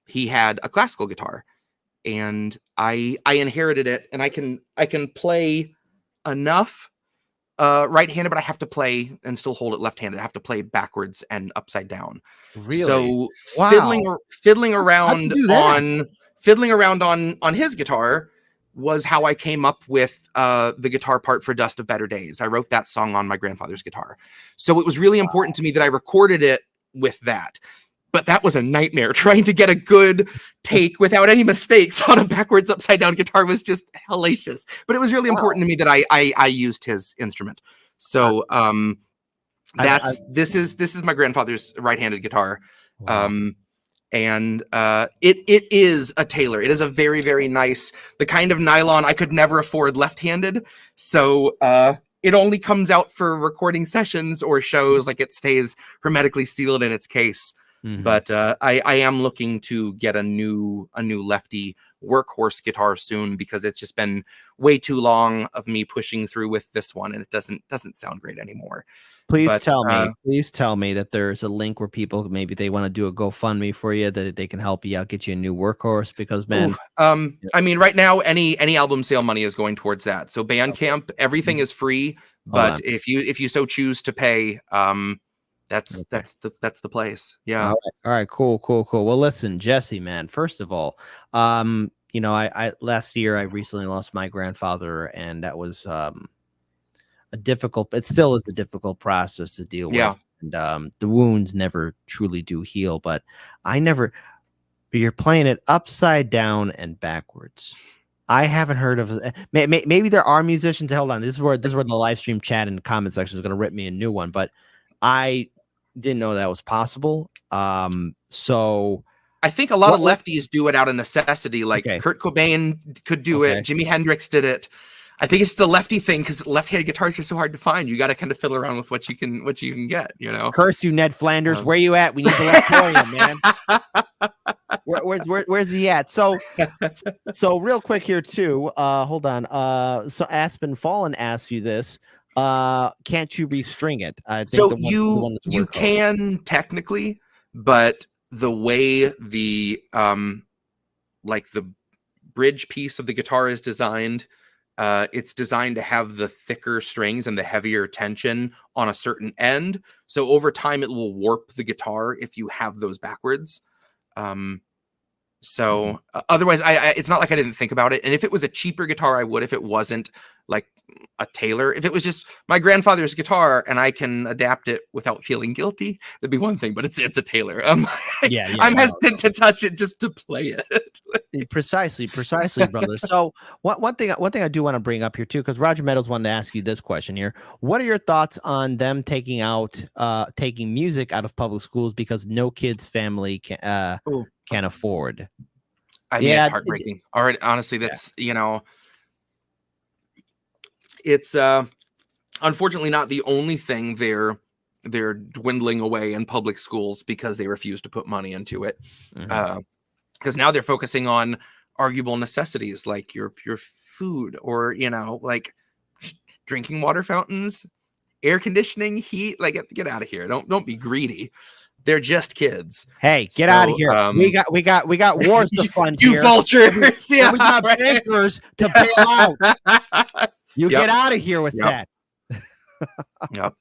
Speaker 1: he had a classical guitar, and I inherited it, and I can play enough right-handed, but I have to play and still hold it left-handed. I have to play backwards and upside down.
Speaker 2: Really?
Speaker 1: So
Speaker 2: wow.
Speaker 1: fiddling around on his guitar was how I came up with the guitar part for Dust of Better Days. I wrote that song on my grandfather's guitar. So it was really important to me that I recorded it with that. But that was a nightmare. Trying to get a good take without any mistakes on a backwards upside down guitar was just hellacious. But it was really important to me that I used his instrument. So this is my grandfather's right-handed guitar.
Speaker 2: Wow.
Speaker 1: And it is a Taylor. It is a very, very nice, the kind of nylon I could never afford left-handed. So it only comes out for recording sessions or shows, like it stays hermetically sealed in its case. Mm-hmm. But I am looking to get a new lefty workhorse guitar soon, because it's just been way too long of me pushing through with this one, and it doesn't sound great anymore.
Speaker 2: Please tell me that there's a link where people, maybe they want to do a GoFundMe for you, that they can help you out, get you a new workhorse, because man,
Speaker 1: I mean, right now any album sale money is going towards that. So Bandcamp, everything is free, but if you so choose to pay, that's the place. Yeah.
Speaker 2: All right. Cool. Well, listen, Jesse, man, first of all, I last year I recently lost my grandfather, and that was it still is a difficult process to deal with. And the wounds never truly do heal, but you're playing it upside down and backwards. I haven't heard of maybe there are musicians. Hold on. This is where the live stream chat and comment section is going to rip me a new one, but I didn't know that was possible. So
Speaker 1: I think a lot of lefties do it out of necessity. Like Kurt Cobain could do it. Jimi Hendrix did it.
Speaker 3: I think it's the lefty thing because left-handed guitars are so hard to find. You got to kind of fiddle around with what you can get. You know.
Speaker 2: Curse you, Ned Flanders. Where you at? We need the Leftorium, man. Where's he at? So real quick here too. Hold on. So Aspen Fallen asks you this. Can't you restring it? I think
Speaker 3: So you can technically, but the way the like the bridge piece of the guitar is designed, it's designed to have the thicker strings and the heavier tension on a certain end. So over time, it will warp the guitar if you have those backwards. Otherwise, it's not like I didn't think about it. And if it was a cheaper guitar, I would. If it wasn't like a Taylor, if it was just my grandfather's guitar and I can adapt it without feeling guilty, that'd be one thing. But it's a Taylor. I'm hesitant to touch it just to play it.
Speaker 2: Precisely, brother. So one thing I do want to bring up here too, because Roger Meadows wanted to ask you this question here. What are your thoughts on them taking music out of public schools because no kid's family can afford?
Speaker 3: I mean, it's heartbreaking. Honestly, that's it's unfortunately not the only thing they're dwindling away in public schools because they refuse to put money into it. Because now they're focusing on arguable necessities like your food or like drinking water fountains, air conditioning, heat. Like get out of here. Don't be greedy. They're just kids.
Speaker 2: Hey, get out of here. We got wars to fund
Speaker 3: you
Speaker 2: here.
Speaker 3: Vultures. Yeah,
Speaker 2: we got bankers to bail out. Get out of here with that.
Speaker 3: Yep.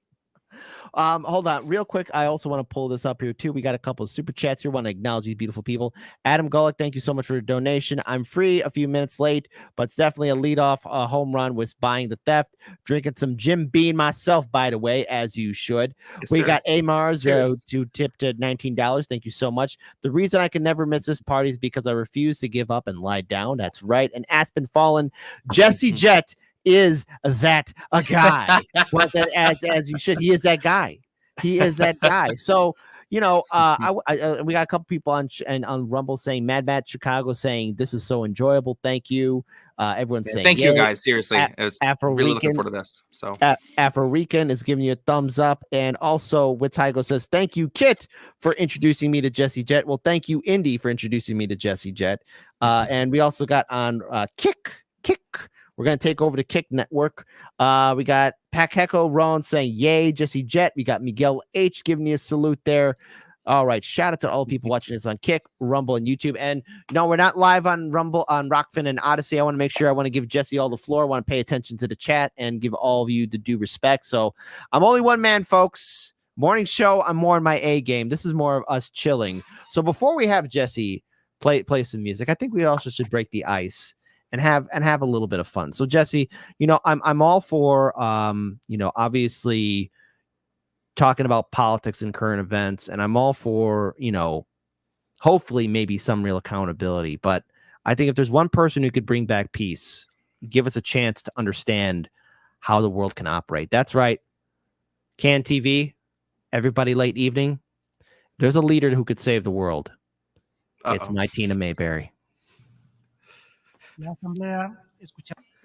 Speaker 2: Hold on real quick. I also want to pull this up here too. We got a couple of super chats here. Want to acknowledge these beautiful people. Adam Gullick, thank you so much for your donation. I'm free a few minutes late, but it's definitely a leadoff home run with buying the theft. Drinking some Jim Beam myself, by the way, as you should. Yes, we got Amars who tipped at $19. Thank you so much. The reason I can never miss this party is because I refuse to give up and lie down. That's right. And Aspen Fallen, Jesse Jett. Is that a guy? Well, that as you should. He is that guy. He is that guy. So we got a couple people on Rumble saying Mad Matt Chicago saying this is so enjoyable. Thank you. Everyone's saying
Speaker 3: thank you guys. Seriously, it's really looking forward to this. So
Speaker 2: Afro-Rican is giving you a thumbs up, and also Wittigo says thank you, Kit, for introducing me to Jesse Jett. Well, thank you, Indy, for introducing me to Jesse Jett. And we also got on Kick. We're going to take over the Kick Network. We got Pacheco Ron saying, yay, Jesse Jett. We got Miguel H giving you a salute there. All right. Shout out to all the people watching this on Kick, Rumble, and YouTube. And no, we're not live on Rumble, on Rockfin and Odyssey. I want to make sure I want to give Jesse all the floor. I want to pay attention to the chat and give all of you the due respect. So I'm only one man, folks. Morning show, I'm more in my A game. This is more of us chilling. So before we have Jesse play some music, I think we also should break the ice and have a little bit of fun. So Jesse, I'm all for obviously talking about politics and current events, and I'm all for hopefully maybe some real accountability. But I think if there's one person who could bring back peace, give us a chance to understand how the world can operate. That's right. Can TV, everybody late evening. There's a leader who could save the world. It's my Tina Mayberry.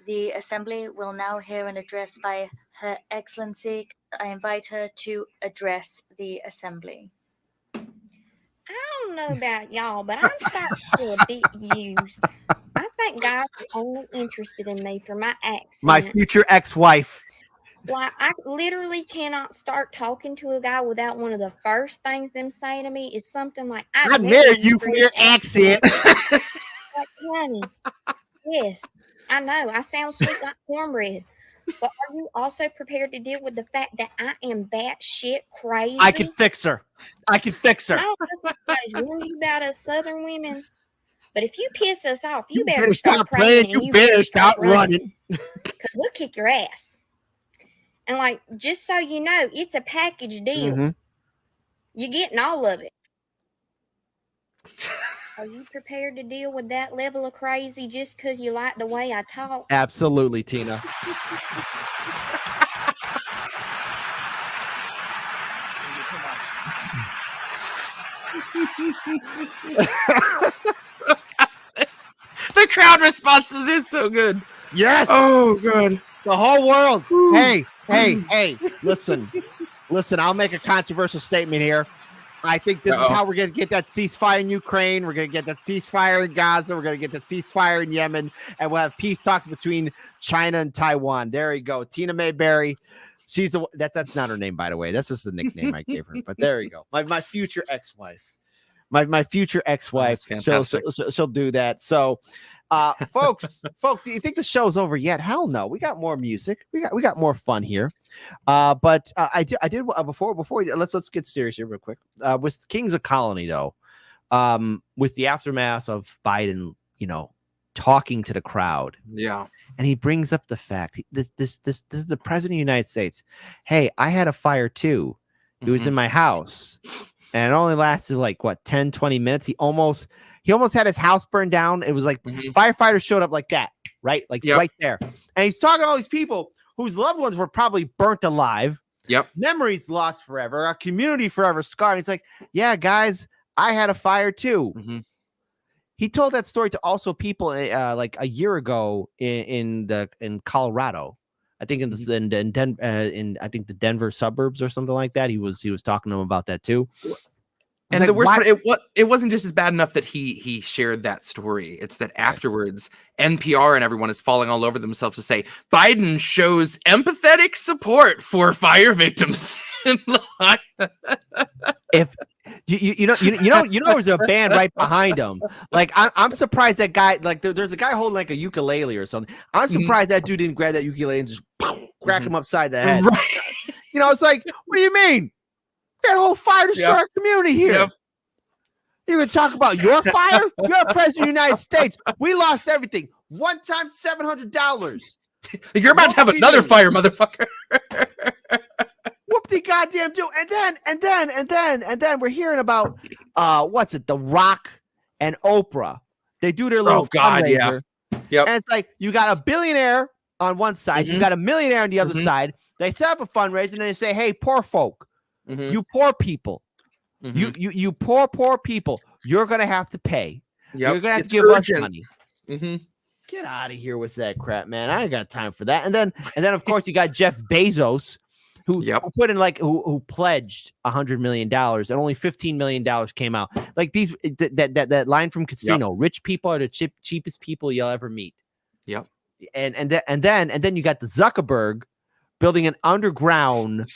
Speaker 5: The Assembly will now hear an address by Her Excellency. I invite her to address the Assembly.
Speaker 6: I don't know about y'all, but I'm starting to feel a bit used. I think guys are only interested in me for my accent.
Speaker 2: My future ex-wife.
Speaker 6: Like, I literally cannot start talking to a guy without one of the first things them say to me is something like,
Speaker 2: I married you for your accent.
Speaker 6: Like, honey. Yes, I know. I sound sweet like cornbread. But are you also prepared to deal with the fact that I am batshit crazy?
Speaker 2: I can fix her. I don't know
Speaker 6: if anybody's warned you about us Southern women, but if you piss us off, you better
Speaker 2: stop praying. You better stop running.
Speaker 6: Because we'll kick your ass. And like, just so you know, it's a package deal. Mm-hmm. You're getting all of it. Are you prepared to deal with that level of crazy just because you like the way I talk?
Speaker 2: Absolutely, Tina.
Speaker 3: The crowd responses are so good.
Speaker 2: Yes.
Speaker 3: Oh, good.
Speaker 2: The whole world. Hey, listen. I'll make a controversial statement here. I think this is how we're going to get that ceasefire in Ukraine. We're going to get that ceasefire in Gaza. We're going to get that ceasefire in Yemen. And we'll have peace talks between China and Taiwan. There you go. Tina Mayberry. She's that's not her name, by the way. That's just the nickname I gave her. But there you go. My future ex-wife. My future ex-wife. She'll do that. So folks, you think the show's over yet? Hell no. We got more music. We got more fun here. But I did before let's get serious here real quick. With Kings of Colony though, with the aftermath of Biden, talking to the crowd.
Speaker 3: Yeah.
Speaker 2: And he brings up the fact this is the president of the United States. Hey, I had a fire too. It was in my house. And it only lasted like 10, 20 minutes. He almost had his house burned down. It was like firefighters showed up like that, right? Like right there. And he's talking to all these people whose loved ones were probably burnt alive.
Speaker 3: Yep.
Speaker 2: Memories lost forever. Our community forever scarred. He's like, yeah, guys, I had a fire too. Mm-hmm. He told that story to also people like a year ago in Colorado. I think in the Denver suburbs or something like that. He was talking to him about that too.
Speaker 3: And the worst part, it wasn't just as bad enough that he shared that story. It's that afterwards, NPR and everyone is falling all over themselves to say Biden shows empathetic support for fire victims.
Speaker 2: If you know, there's a band right behind him. Like I'm surprised that guy. Like there's a guy holding like a ukulele or something. I'm surprised that dude didn't grab that ukulele and just crack him upside the head.
Speaker 3: Right.
Speaker 2: It's like, what do you mean? We got a whole fire to start our community here. Yep. You gonna talk about your fire? You're a president of the United States. We lost everything. One time, $700.
Speaker 3: You're about to have another fire, motherfucker.
Speaker 2: Whoop the goddamn do. And then we're hearing about The Rock and Oprah. They do their little fundraiser.
Speaker 3: Yeah. Yep.
Speaker 2: And it's like you got a billionaire on one side, you got a millionaire on the other side. They set up a fundraiser and they say, hey, poor folk, you poor people, you poor people, you're gonna have to pay. Yep. You're gonna have to give us money. Get out of here with that crap, man. I ain't got time for that. And then of course you got Jeff Bezos, who put in who pledged $100 million, and only $15 million came out. Like that line from Casino: rich people are the cheapest people you'll ever meet.
Speaker 3: Yep.
Speaker 2: And then you got the Zuckerberg building an underground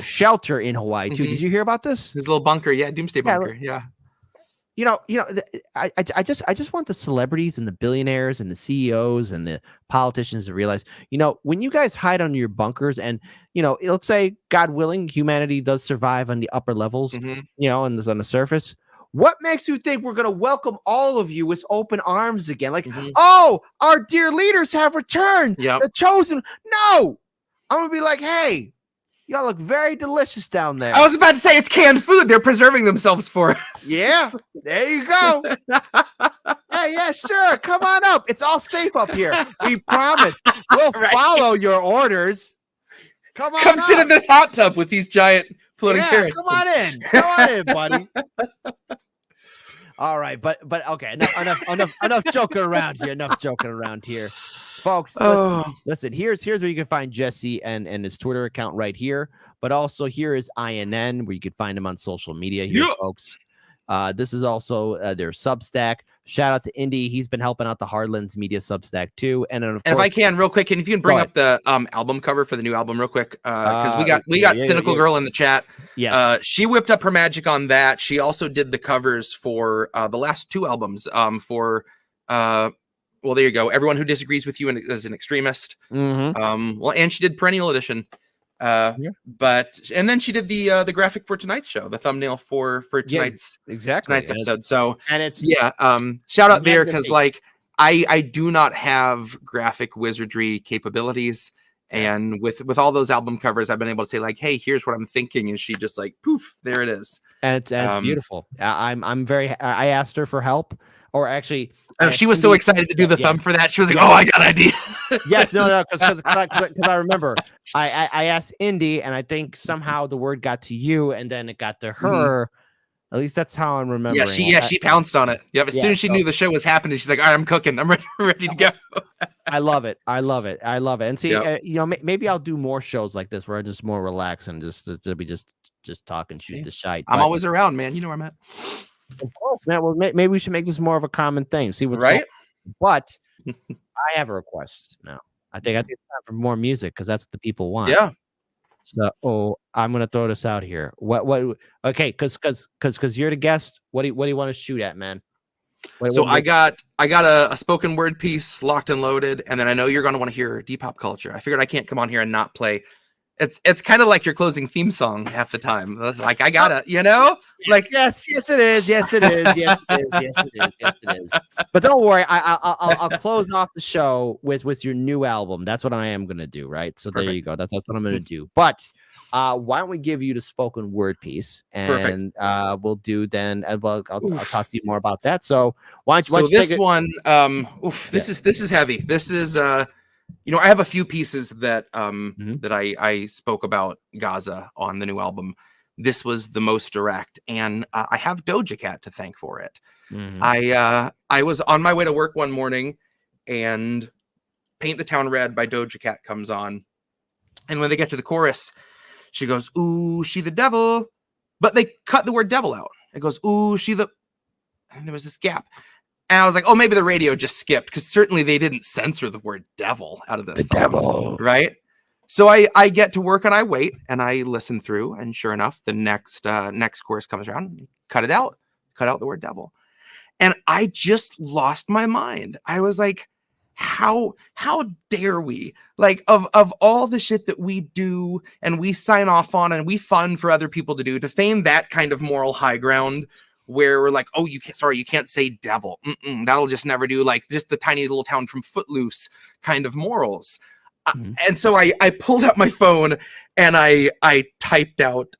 Speaker 2: shelter in Hawaii too. Did you hear about this?
Speaker 3: His little bunker, doomsday bunker. Yeah.
Speaker 2: I just want the celebrities and the billionaires and the CEOs and the politicians to realize, when you guys hide under your bunkers and, let's say, God willing, humanity does survive on the upper levels, and on the surface. What makes you think we're going to welcome all of you with open arms again? Like, oh, our dear leaders have returned. The chosen. No, I'm going to be like, hey, y'all look very delicious down there.
Speaker 3: I was about to say it's canned food. They're preserving themselves for us.
Speaker 2: Yeah, there you go. Hey, yeah, sure. Come on up. It's all safe up here. We promise. We'll follow your orders. Come
Speaker 3: sit in this hot tub with these giant floating carrots.
Speaker 2: Come on in, buddy. All right, but okay, enough joking around here. Folks, listen, here's where you can find Jesse and his Twitter account right here, but also here is INN, where you can find him on social media here, folks. This is also their Substack. Shout out to Indy. He's been helping out the Hardlands Media Substack too. And then of course,
Speaker 3: if I can real quick, if you can bring up the album cover for the new album real quick, because we got Cynical Girl in the chat.
Speaker 2: Yes.
Speaker 3: She whipped up her magic on that. She also did the covers for the last two albums well, there you go. Everyone Who Disagrees with You is an Extremist. And she did Perennial Edition. But then she did the graphic for tonight's show, the thumbnail for tonight's episode. So
Speaker 2: and it's
Speaker 3: shout out there, because I do not have graphic wizardry capabilities, and with all those album covers, I've been able to say hey, here's what I'm thinking, and she just poof, there it is.
Speaker 2: And it's beautiful. I asked her for help, or actually.
Speaker 3: She was so excited to do the thumb for that. She was like, "Oh, I got an idea."
Speaker 2: Yes, no, because I remember I asked Indy, and I think somehow the word got to you, and then it got to her. At least that's how I'm remembering.
Speaker 3: She pounced on it. Yep. As soon as she knew the show was happening, she's like, "All right, I'm cooking. I'm ready to go."
Speaker 2: I love it. And see, maybe I'll do more shows like this where I just more relax and just talk and shoot the shite.
Speaker 3: I'm always around, man. You know where I'm at.
Speaker 2: Of course, man. Well, maybe we should make this more of a common thing. See what's
Speaker 3: right.
Speaker 2: But I have a request now. I think it's time for more music because that's what the people want.
Speaker 3: Yeah.
Speaker 2: So, I'm gonna throw this out here. What? Okay, because you're the guest. What do you want to shoot at, man?
Speaker 3: I got a spoken word piece locked and loaded, and then I know you're gonna want to hear Depop Culture. I figured I can't come on here and not play. It's kind of like your closing theme song half the time. Like I gotta, like
Speaker 2: yes it is. But don't worry, I'll close off the show with your new album. That's what I am gonna do, right? So
Speaker 3: Perfect.
Speaker 2: There you go. That's what I'm gonna do. But why don't we give you the spoken word piece, and we'll do then. Well, I'll talk to you more about that. So why don't you
Speaker 3: this one? This is heavy. This is I have a few pieces that that I spoke about Gaza on the new album. This was the most direct, and I have Doja Cat to thank for it. I was on my way to work one morning, and "Paint the Town Red" by Doja Cat comes on, and when they get to the chorus, she goes, "Ooh, she the devil," but they cut the word devil out. It goes, "Ooh, she the," and there was this gap. And I was like, oh, maybe the radio just skipped, because certainly they didn't censor the word devil out of this song,
Speaker 2: devil.
Speaker 3: Right? So I get to work and I wait and I listen through, and sure enough, the next chorus comes around, cut out the word devil. And I just lost my mind. I was like, how dare we? Like, of all the shit that we do and we sign off on and we fund for other people to do, to feign that kind of moral high ground where we're like, oh, you can't say devil. That'll just never do. Like, just the tiny little town from Footloose kind of morals. And so I pulled out my phone and I typed out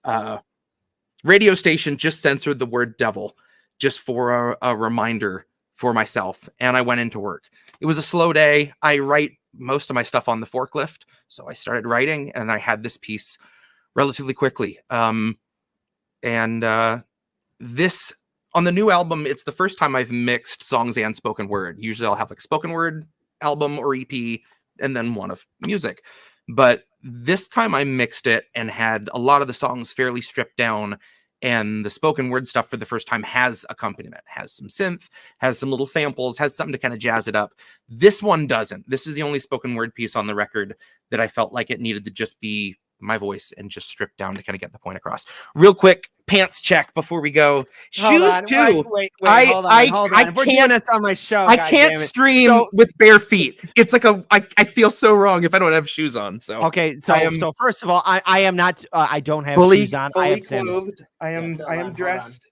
Speaker 3: radio station just censored the word devil, just for a reminder for myself. And I went into work. It was a slow day. I write most of my stuff on the forklift. So I started writing and I had this piece relatively quickly. This on the new album, it's the first time I've mixed songs and spoken word. Usually I'll have like spoken word album or EP and then one of music. But this time I mixed it and had a lot of the songs fairly stripped down, and the spoken word stuff for the first time has accompaniment, has some synth, has some little samples, has something to kind of jazz it up. This one doesn't. This is the only spoken word piece on the record that I felt like it needed to just be my voice and just stripped down to kind of get the point across. Real quick, pants check before we go. Shoes too.
Speaker 2: Wait, hold on. We're doing this on my show.
Speaker 3: I can't stream with bare feet. It's like I feel so wrrong if I don't have shoes on. So
Speaker 2: okay. So first of all, I am not. I don't have
Speaker 3: fully,
Speaker 2: shoes on.
Speaker 3: Fully
Speaker 2: I have
Speaker 3: clothed. I am dressed.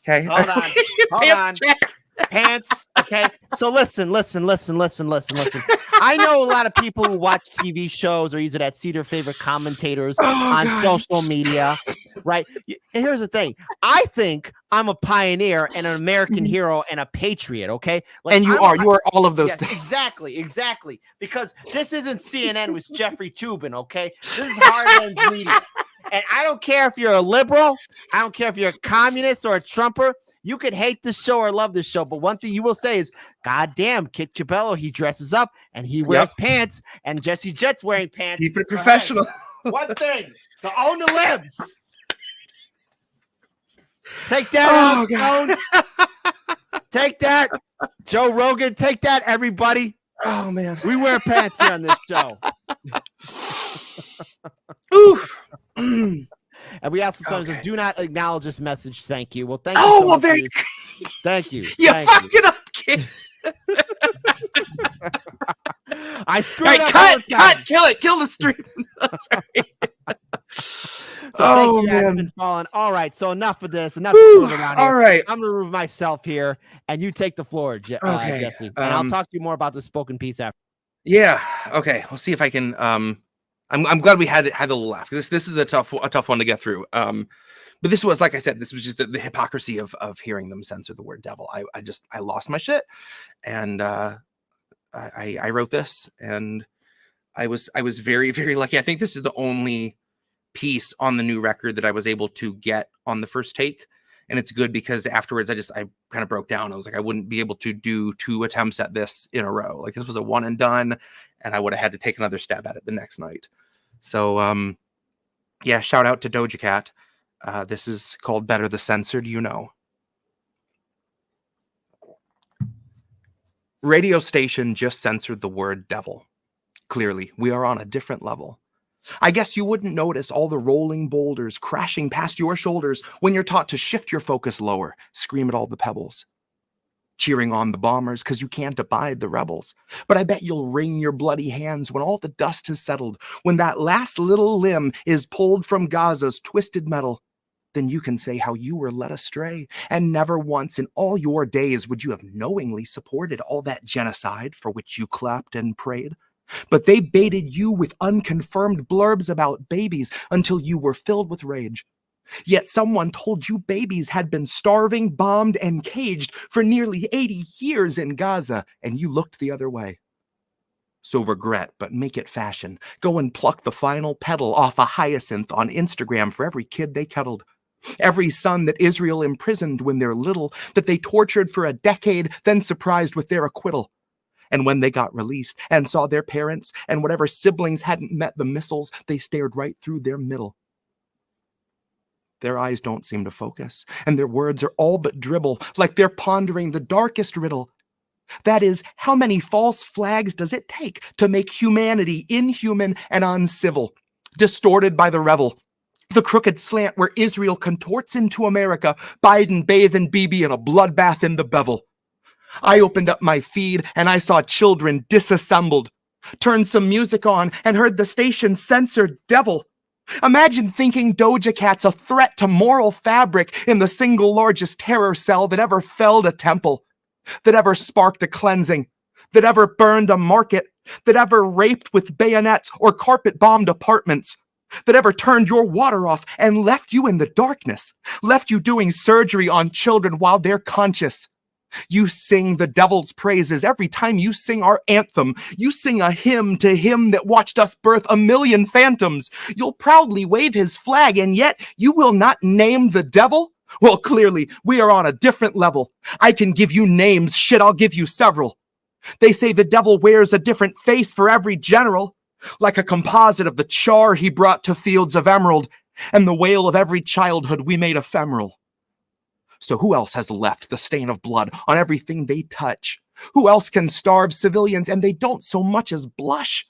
Speaker 3: Okay.
Speaker 2: Hold on.
Speaker 3: Pants check.
Speaker 2: Pants. Okay. So listen. I know a lot of people who watch TV shows or either that see their favorite commentators on social media, right? And here's the thing. I think I'm a pioneer and an American hero and a patriot, okay? Like,
Speaker 3: and you are all of those things.
Speaker 2: Exactly. Because this isn't CNN with Jeffrey Toobin, okay? This is Hardlands Media. And I don't care if you're a liberal. I don't care if you're a communist or a Trumper. You could hate the show or love the show, but one thing you will say is, God damn, Kit Cabello, he dresses up and he wears pants, and Jesse Jett's wearing pants.
Speaker 3: Keep it professional.
Speaker 2: One thing, to own the libs. Take that, Alex Jones. Take that, Joe Rogan. Take that, everybody.
Speaker 3: Oh, man.
Speaker 2: We wear pants here on this show.
Speaker 3: Oof.
Speaker 2: And we ask the sons, do not acknowledge this message. Thank you. Well, thank you.
Speaker 3: Oh, well, there you
Speaker 2: go. Thank you.
Speaker 3: You fucked it up, kid.
Speaker 2: I screwed up.
Speaker 3: Cut, kill the stream.
Speaker 2: So man. All right, so enough of this. Enough of around here.
Speaker 3: All right.
Speaker 2: I'm going to remove myself here, and you take the floor, Jesse. And I'll talk to you more about the spoken piece after.
Speaker 3: Yeah. Okay. We'll see if I can. I'm glad we had a little laugh, because this is a tough one to get through. But this was, like I said, this was just the hypocrisy of hearing them censor the word devil. I lost my shit, and I wrote this, and I was very, very lucky. I think this is the only piece on the new record that I was able to get on the first take, And it's good because afterwards I kind of broke down. I was like, I wouldn't be able to do 2 attempts at this in a row. Like, this was a one and done, and I would have had to take another stab at it the next night. So yeah, shout out to Doja Cat. This is called Better the Censored, you know. Radio station just censored the word devil. Clearly, we are on a different level. I guess you wouldn't notice all the rolling boulders crashing past your shoulders when you're taught to shift your focus lower, scream at all the pebbles. Cheering on the bombers because you can't abide the rebels. But I bet you'll wring your bloody hands when all the dust has settled, when that last little limb is pulled from Gaza's twisted metal. Then you can say how you were led astray, and never once in all your days would you have knowingly supported all that genocide for which you clapped and prayed. But they baited you with unconfirmed blurbs about babies until you were filled with rage. Yet someone told you babies had been starving, bombed, and caged for nearly 80 years in Gaza, and you looked the other way. So regret, but make it fashion. Go and pluck the final petal off a hyacinth on Instagram for every kid they cuddled. Every son that Israel imprisoned when they're little, that they tortured for a decade, then surprised with their acquittal. And when they got released and saw their parents and whatever siblings hadn't met the missiles, they stared right through their middle. Their eyes don't seem to focus, and their words are all but dribble, like they're pondering the darkest riddle. That is, how many false flags does it take to make humanity inhuman and uncivil, distorted by the revel? The crooked slant where Israel contorts into America, Biden, Bathe, and Bibi in a bloodbath in the bevel. I opened up my feed and I saw children disassembled, turned some music on and heard the station censor devil. Imagine thinking Doja Cat's a threat to moral fabric in the single largest terror cell that ever felled a temple, that ever sparked a cleansing, that ever burned a market, that ever raped with bayonets or carpet-bombed apartments, that ever turned your water off and left you in the darkness, left you doing surgery on children while they're conscious. You sing the devil's praises every time you sing our anthem. You sing a hymn to him that watched us birth a million phantoms. You'll proudly wave his flag, and yet you will not name the devil? Well, clearly, we are on a different level. I can give you names. Shit, I'll give you several. They say the devil wears a different face for every general, like a composite of the char he brought to fields of emerald and the wail of every childhood we made ephemeral. So who else has left the stain of blood on everything they touch? Who else can starve civilians and they don't so much as blush?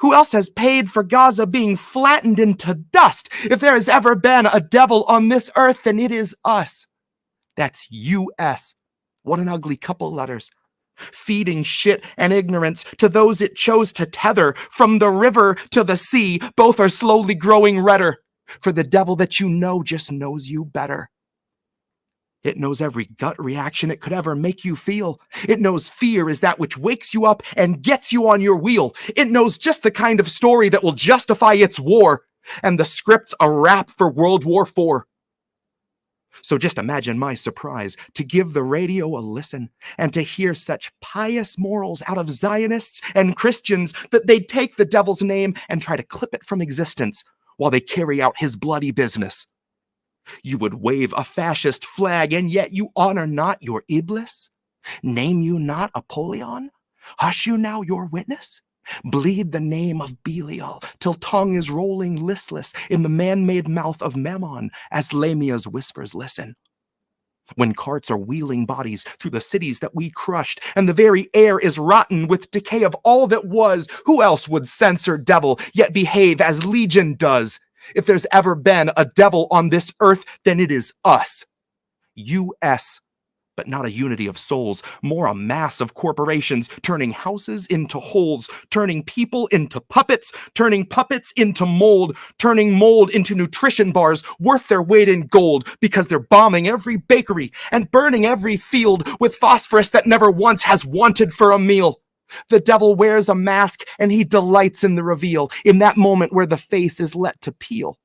Speaker 3: Who else has paid for Gaza being flattened into dust? If there has ever been a devil on this earth, then it is us. That's U.S. What an ugly couple letters. Feeding shit and ignorance to those it chose to tether. From the river to the sea, both are slowly growing redder. For the devil that you know just knows you better. It knows every gut reaction it could ever make you feel. It knows fear is that which wakes you up and gets you on your wheel. It knows just the kind of story that will justify its war. And the script's a rap for World War IV. So just imagine my surprise to give the radio a listen and to hear such pious morals out of Zionists and Christians that they'd take the devil's name and try to clip it from existence while they carry out his bloody business. You would wave a fascist flag, and yet you honor not your Iblis? Name you not Apollyon? Hush you now your witness? Bleed the name of Belial till tongue is rolling listless in the man-made mouth of Mammon as Lamia's whispers listen. When carts are wheeling bodies through the cities that we crushed, and the very air is rotten with decay of all that was, who else would censor devil, yet behave as Legion does? If there's ever been a devil on this earth, then it is us. U.S., but not a unity of souls, more a mass of corporations turning houses into holes, turning people into puppets, turning puppets into mold, turning mold into nutrition bars worth their weight in gold because they're bombing every bakery and burning every field with phosphorus that never once has wanted for a meal. The devil wears a mask and he delights in the reveal, in that moment where the face is let to peel.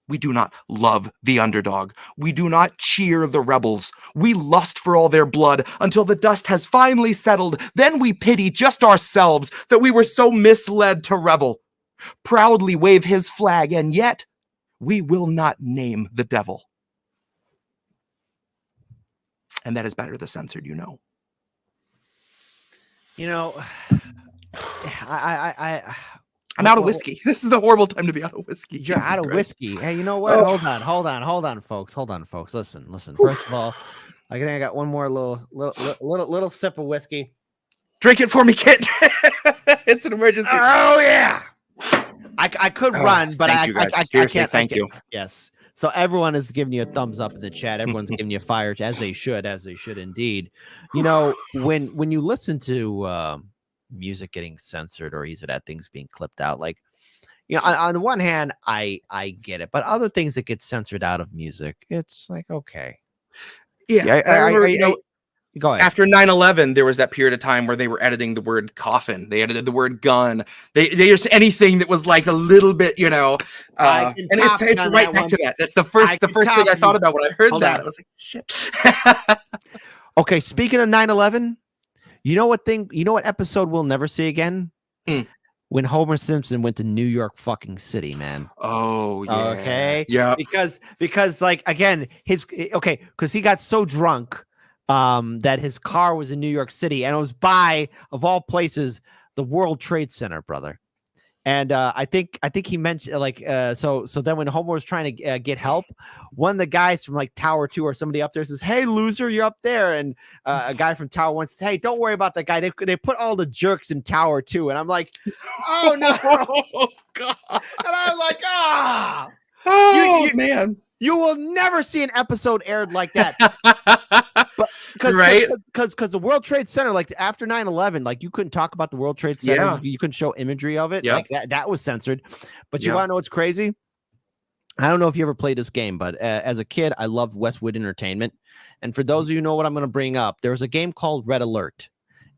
Speaker 3: We do not love the underdog. We do not cheer the rebels. We lust for all their blood until the dust has finally settled. Then we pity just ourselves that we were so misled to revel. Proudly wave his flag, and yet we will not name the devil. And that is better the censored,
Speaker 2: You know,
Speaker 3: I'm out of whiskey. This is the horrible time to be out of whiskey.
Speaker 2: You're
Speaker 3: Jesus
Speaker 2: out of
Speaker 3: Christ.
Speaker 2: whiskey. Hey, you know what?
Speaker 3: Oh.
Speaker 2: Hold on, folks. Listen. First of all, I think I got one more little sip of whiskey.
Speaker 3: Drink it for me, Kit. It's an emergency.
Speaker 2: Oh yeah. I could run, but
Speaker 3: thank you guys. Seriously,
Speaker 2: I can't.
Speaker 3: thank you.
Speaker 2: Yes. So everyone is giving you a thumbs up in the chat. Everyone's giving you a fire, as they should indeed. You know, when you listen to music getting censored or either that things being clipped out, like, you know, on the one hand, I get it, but other things that get censored out of music, it's like, okay.
Speaker 3: Yeah.
Speaker 2: Go ahead.
Speaker 3: After 9/11, there was that period of time where they were editing the word coffin. They edited the word gun. They just anything that was like a little bit, and it's right back to that. That's the first thing I thought about when I heard that. I was like, shit.
Speaker 2: Okay, speaking of 9/11, you know what episode we'll never see again? When Homer Simpson went to New York fucking City, man.
Speaker 3: Oh, yeah.
Speaker 2: Okay.
Speaker 3: Yeah.
Speaker 2: Because like, again, because he got so drunk that his car was in New York City, and it was by, of all places, the World Trade Center, brother. And I think he mentioned so then when Homer was trying to get help, one of the guys from like Tower 2 or somebody up there says, "Hey loser, you're up there," and a guy from Tower 1 says, "Hey, don't worry about that guy. They put all the jerks in Tower 2," and I'm like, "Oh no,
Speaker 3: Oh God!"
Speaker 2: And I'm like,
Speaker 3: man.
Speaker 2: You will never see an episode aired like that. But because the World Trade Center, like after 9/11, like you couldn't talk about the World Trade Center.
Speaker 3: Yeah.
Speaker 2: You couldn't show imagery of it.
Speaker 3: Yep.
Speaker 2: Like that was censored. But you want to know what's crazy? I don't know if you ever played this game, but as a kid, I loved Westwood Entertainment. And for those of you who know what I'm going to bring up, there was a game called Red Alert,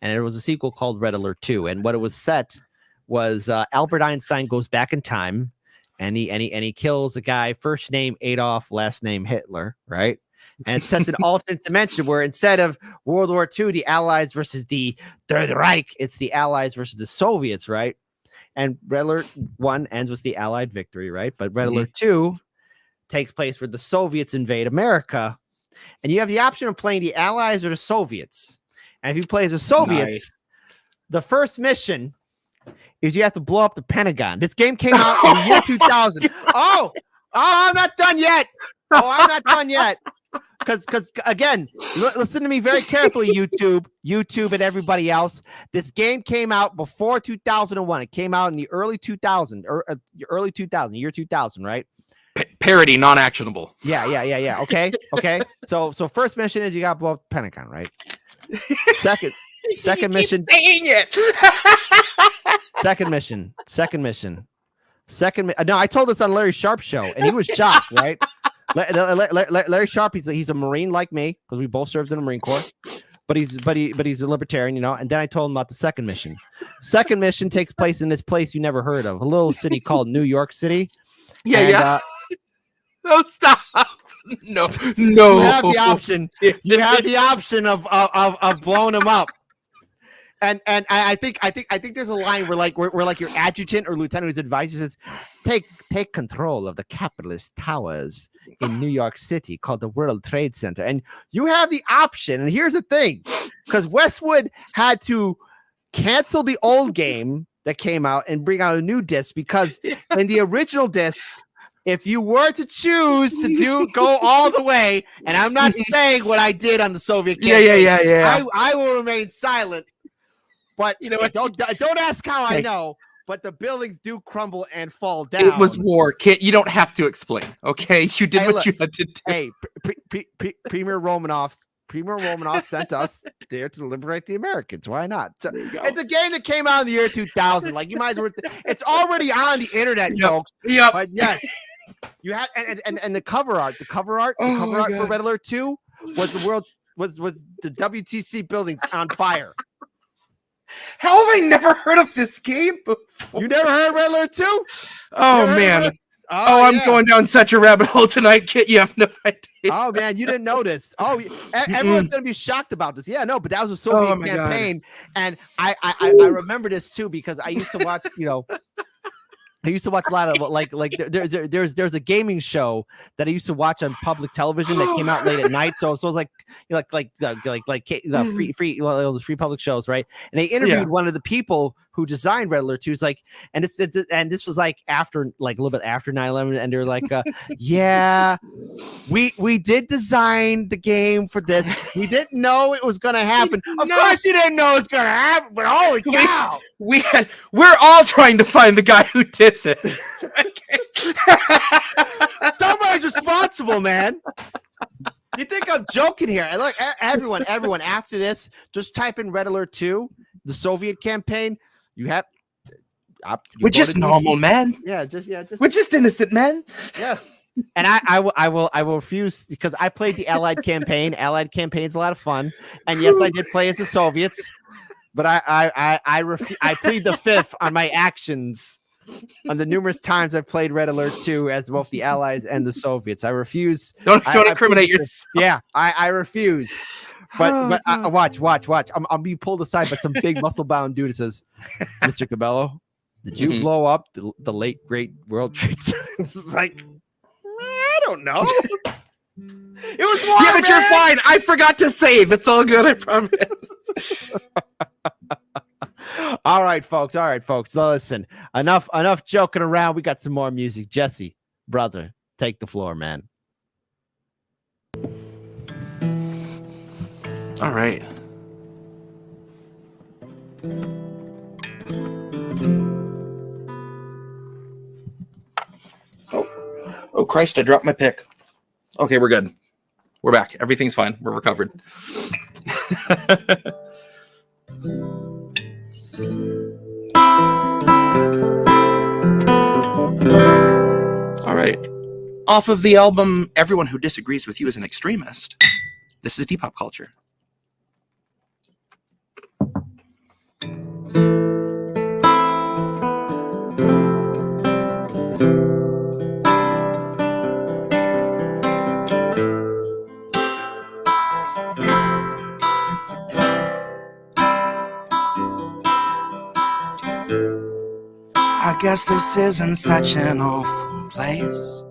Speaker 2: and there was a sequel called Red Alert 2. And what it was set was Albert Einstein goes back in time, and he kills a guy, first name Adolf, last name Hitler, right? And it sets an alternate dimension where instead of World War II, the Allies versus the Third Reich, it's the Allies versus the Soviets, right? And Red Alert 1 ends with the Allied victory, right? But Red Alert 2 takes place where the Soviets invade America. And you have the option of playing the Allies or the Soviets. And if you play as the Soviets, the first mission is you have to blow up the Pentagon. This game came out in the year 2000. Oh, I'm not done yet. Because again, listen to me very carefully, YouTube and everybody else. This game came out before 2001. It came out in the early 2000, year 2000, right?
Speaker 3: Parody, non-actionable.
Speaker 2: Yeah. Okay. So first mission is you got to blow up the Pentagon, right? Second mission.
Speaker 3: Saying it.
Speaker 2: Second mission. No, I told this on Larry Sharp's show, and he was shocked, right? Larry Sharp, he's a Marine like me, because we both served in the Marine Corps, but he's a libertarian, And then I told him about the second mission. Second mission takes place in this place you never heard of, a little city called New York City.
Speaker 3: Yeah. No, stop. No.
Speaker 2: You have the option. You have the option of blowing them up. And I think there's a line where your adjutant or lieutenant's advisor says, take control of the capitalist towers in New York City called the World Trade Center. And you have the option. And here's the thing, because Westwood had to cancel the old game that came out and bring out a new disc, because in the original disc, if you were to choose to go all the way, and I'm not saying what I did on the Soviet campaign,
Speaker 3: yeah.
Speaker 2: I will remain silent. But you know what? Don't ask how I know. But the buildings do crumble and fall down.
Speaker 3: It was war, Kit. You don't have to explain. Okay, you did what you had to do.
Speaker 2: Hey, Premier Romanov sent us there to liberate the Americans. Why not? So, it's a game that came out in the year 2000. Like, you might as well. It's already on the internet, folks.
Speaker 3: Yep.
Speaker 2: But yes, you have and the cover art. The cover art for Red Alert 2 was the WTC buildings on fire.
Speaker 3: How have I never heard of this game before?
Speaker 2: You never heard of Red Alert 2?
Speaker 3: Oh, man. I'm going down such a rabbit hole tonight, Kit. You have no idea.
Speaker 2: Oh, man, you didn't know this. Oh, everyone's going to be shocked about this. Yeah, no, but that was a Soviet campaign. God. And I remember this, too, because I used to watch, I used to watch a lot of there's a gaming show that I used to watch on public television that came out late at night. So it was like the free public shows, right? And they interviewed one of the people who designed Red Alert 2. It's like, and this was like after, like a little bit after 9/11, and they're like, yeah, we did design the game for this. We didn't know it was gonna happen. Of course you didn't know it's gonna happen, but holy cow.
Speaker 3: We're all trying to find the guy who did this.
Speaker 2: Somebody's responsible, man. You think I'm joking here? And look, everyone, after this, just type in Red Alert 2, the Soviet campaign. You have.
Speaker 3: We're just normal men.
Speaker 2: Yeah,
Speaker 3: we're just innocent men.
Speaker 2: Yes. And I will refuse, because I played the Allied campaign. Allied campaign's a lot of fun, and yes, I did play as the Soviets. But I plead the fifth on my actions on the numerous times I've played Red Alert 2 as both the Allies and the Soviets. I refuse.
Speaker 3: Don't incriminate yourself.
Speaker 2: Yeah, I refuse. But watch. I'm being pulled aside by some big muscle-bound dude that says, "Mr. Cabello, did you blow up the late great World Trade Center?" It's like, I don't know. It was war,
Speaker 3: but you're fine. I forgot to save. It's all good. I promise.
Speaker 2: All right, folks. So listen, enough joking around. We got some more music. Jesse, brother, take the floor, man.
Speaker 3: All right. Oh Christ, I dropped my pick. Okay, we're good. We're back. Everything's fine. We're recovered. All right. Off of the album Everyone Who Disagrees With You Is an Extremist, this is Depop Culture.
Speaker 4: I guess this isn't such an awful place. Is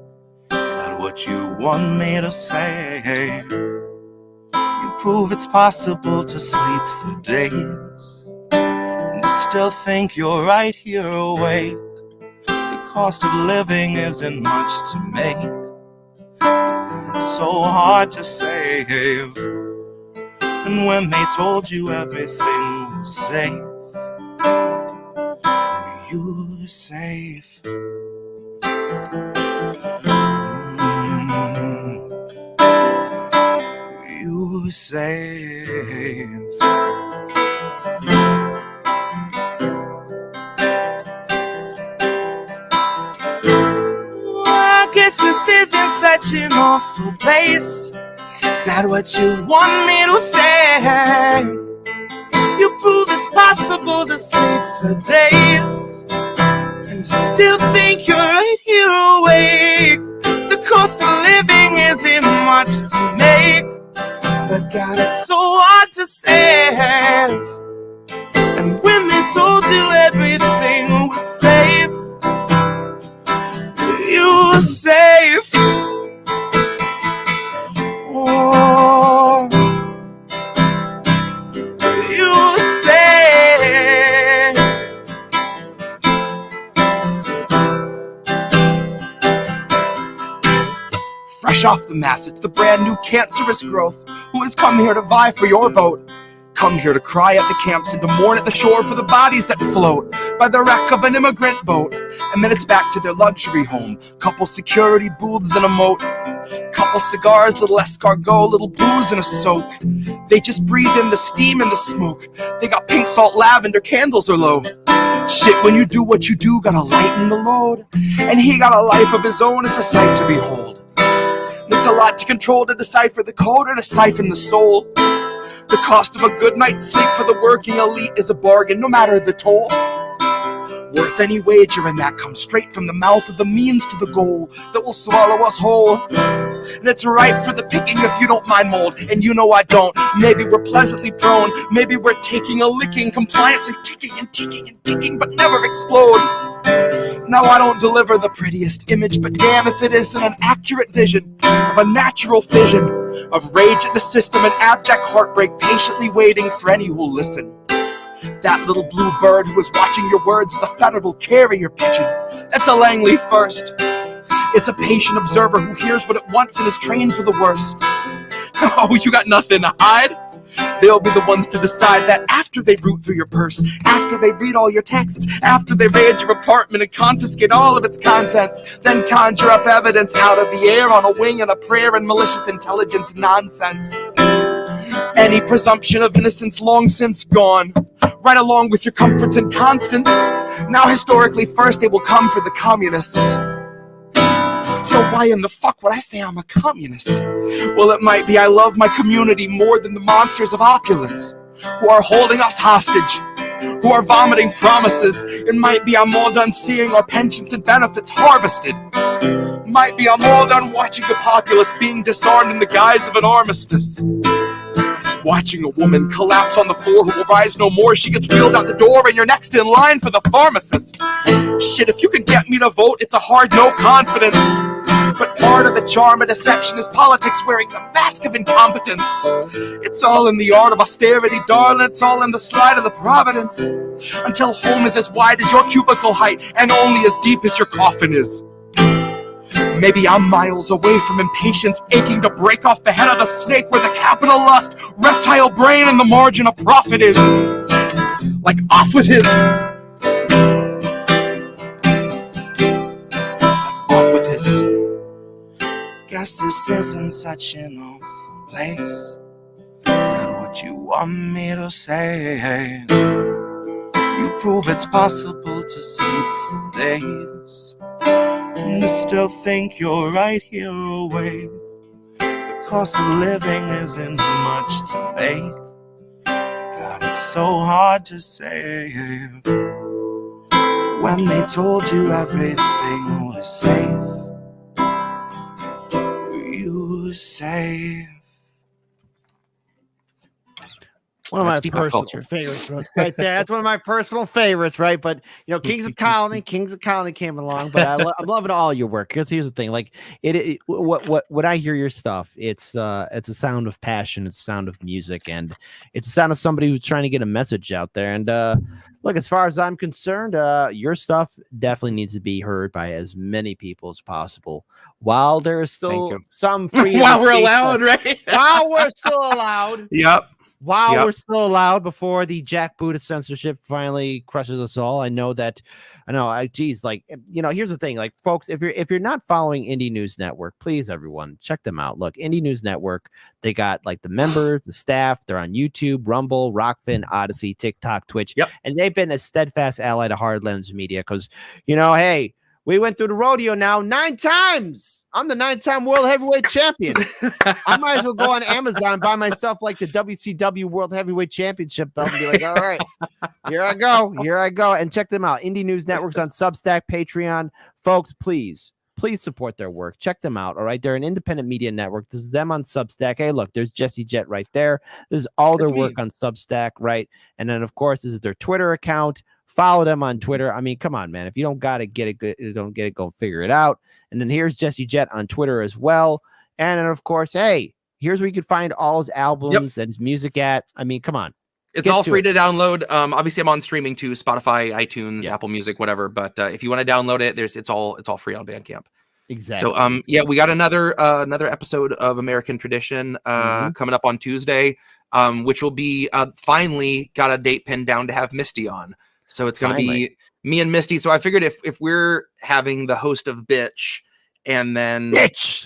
Speaker 4: that what you want me to say? You prove it's possible to sleep for days, and you still think you're right here awake. The cost of living isn't much to make, and it's so hard to save. And when they told you everything was safe, you were safe. You were safe. I guess this isn't such an awful place. Is that what you want me to say? You prove it's possible to sleep for days, and you still think you're right here awake. The cost of living isn't much to make, but God, it's so hard to save. And when they told you everything was safe, you were safe. Oh, you were safe. Fresh off the mass, it's the brand new cancerous growth who has come here to vie for your vote. Come here to cry at the camps and to mourn at the shore for the bodies that float by the wreck of an immigrant boat. And then it's back to their luxury home. Couple security booths and a moat. Couple cigars, little escargot, little booze and a soak. They just breathe in the steam and the smoke. They got pink salt, lavender, candles are low. Shit, when you do what you do, gotta lighten the load. And he got a life of his own, it's a sight to behold. It's a lot to control, to decipher the code or to siphon the soul. The cost of a good night's sleep for the working elite is a bargain, no matter the toll.
Speaker 1: worth any wager, and that comes straight from the mouth of the means to the goal that will swallow us whole. And it's ripe for the picking if you don't mind mold, and you know I don't. Maybe we're pleasantly prone, maybe we're taking a licking, compliantly ticking and ticking and ticking, but never explode. Now I don't deliver the prettiest image, but damn if it isn't an accurate vision of a natural fission of rage at the system and abject heartbreak, patiently waiting for any who'll listen. That little blue bird who is watching your words is a federal carrier pigeon. That's a Langley first. It's a patient observer who hears what it wants and is trained for the worst. Oh, you got nothing to hide? They'll be the ones to decide that after they root through your purse, after they read all your texts, after they raid your apartment and confiscate all of its contents, then conjure up evidence out of the air on a wing and a prayer and malicious intelligence nonsense. Any presumption of innocence long since gone, right along with your comforts and constants. Now historically first they will come for the communists. So why in the fuck would I say I'm a communist? Well, it might be I love my community more than the monsters of opulence who are holding us hostage, who are vomiting promises. It might be I'm all done seeing our pensions and benefits harvested. Might be I'm all done watching the populace being disarmed in the guise of an armistice. Watching a woman collapse on the floor who will rise no more. She gets wheeled out the door and you're next in line for the pharmacist. Shit, if you can get me to vote, it's a hard no confidence. But part of the charm of deception is politics wearing the mask of incompetence. It's all in the art of austerity, darling. It's all in the slide of the providence. Until home is as wide as your cubicle height and only as deep as your coffin is. Maybe I'm miles away from impatience, aching to break off the head of the snake where the capital lust, reptile brain, and the margin of profit is. Like off with his. Like off with his. Guess this isn't such an awful place. Is that what you want me to say? You prove it's possible to sleep for days and still think you're right here awake. The cost of living isn't much to make. God, it's so hard to save. When they told you everything was safe, you were safe.
Speaker 2: One of
Speaker 3: That's
Speaker 2: my
Speaker 3: deep pop
Speaker 2: personal
Speaker 3: culture.
Speaker 2: favorites right there. That's one of my personal favorites, right? But you know, Kings of Colony came along. But I'm loving all your work. Because here's the thing: like when I hear your stuff, it's a sound of passion, it's a sound of music, and it's a sound of somebody who's trying to get a message out there. And look, as far as I'm concerned, your stuff definitely needs to be heard by as many people as possible. While there is still some freedom,
Speaker 3: While we're allowed, right?
Speaker 2: while we're still allowed.
Speaker 3: Yep.
Speaker 2: While we're still allowed before the jackboot of censorship finally crushes us all. I know, like, you know, here's the thing, like, folks, if you're not following Indie News Network, please, everyone, check them out. Look, Indie News Network, they got like the members, the staff, they're on YouTube, Rumble, Rockfin, Odyssey, TikTok, Twitch, and they've been a steadfast ally to Hardlands Media because, you know, hey, we went through the rodeo now 9 times. I'm the 9-time world heavyweight champion. I might as well go on Amazon and buy myself like the WCW World Heavyweight Championship belt and be like, all right, here I go. And check them out. Indie News Network's on Substack, Patreon. Folks, please support their work. Check them out. All right. They're an independent media network. This is them on Substack. Hey, look, there's Jett right there. This is all their work on Substack. Right. And then, of course, this is their Twitter account. Follow them on Twitter. I mean, come on, man. If you don't got it, get it good. Don't get it, go figure it out. And then here's Jett on Twitter as well. And then, of course, hey, here's where you can find all his albums and his music at. I mean, come on.
Speaker 3: It's all free to download. Obviously, I'm on streaming too, Spotify, iTunes, Apple Music, whatever. But if you want to download it, it's all free on Bandcamp.
Speaker 2: Exactly.
Speaker 3: So we got another episode of American Tradition coming up on Tuesday, which will be finally got a date pinned down to have Misty on. So it's going to be me and Misty. So I figured if we're having the host of Bitch and then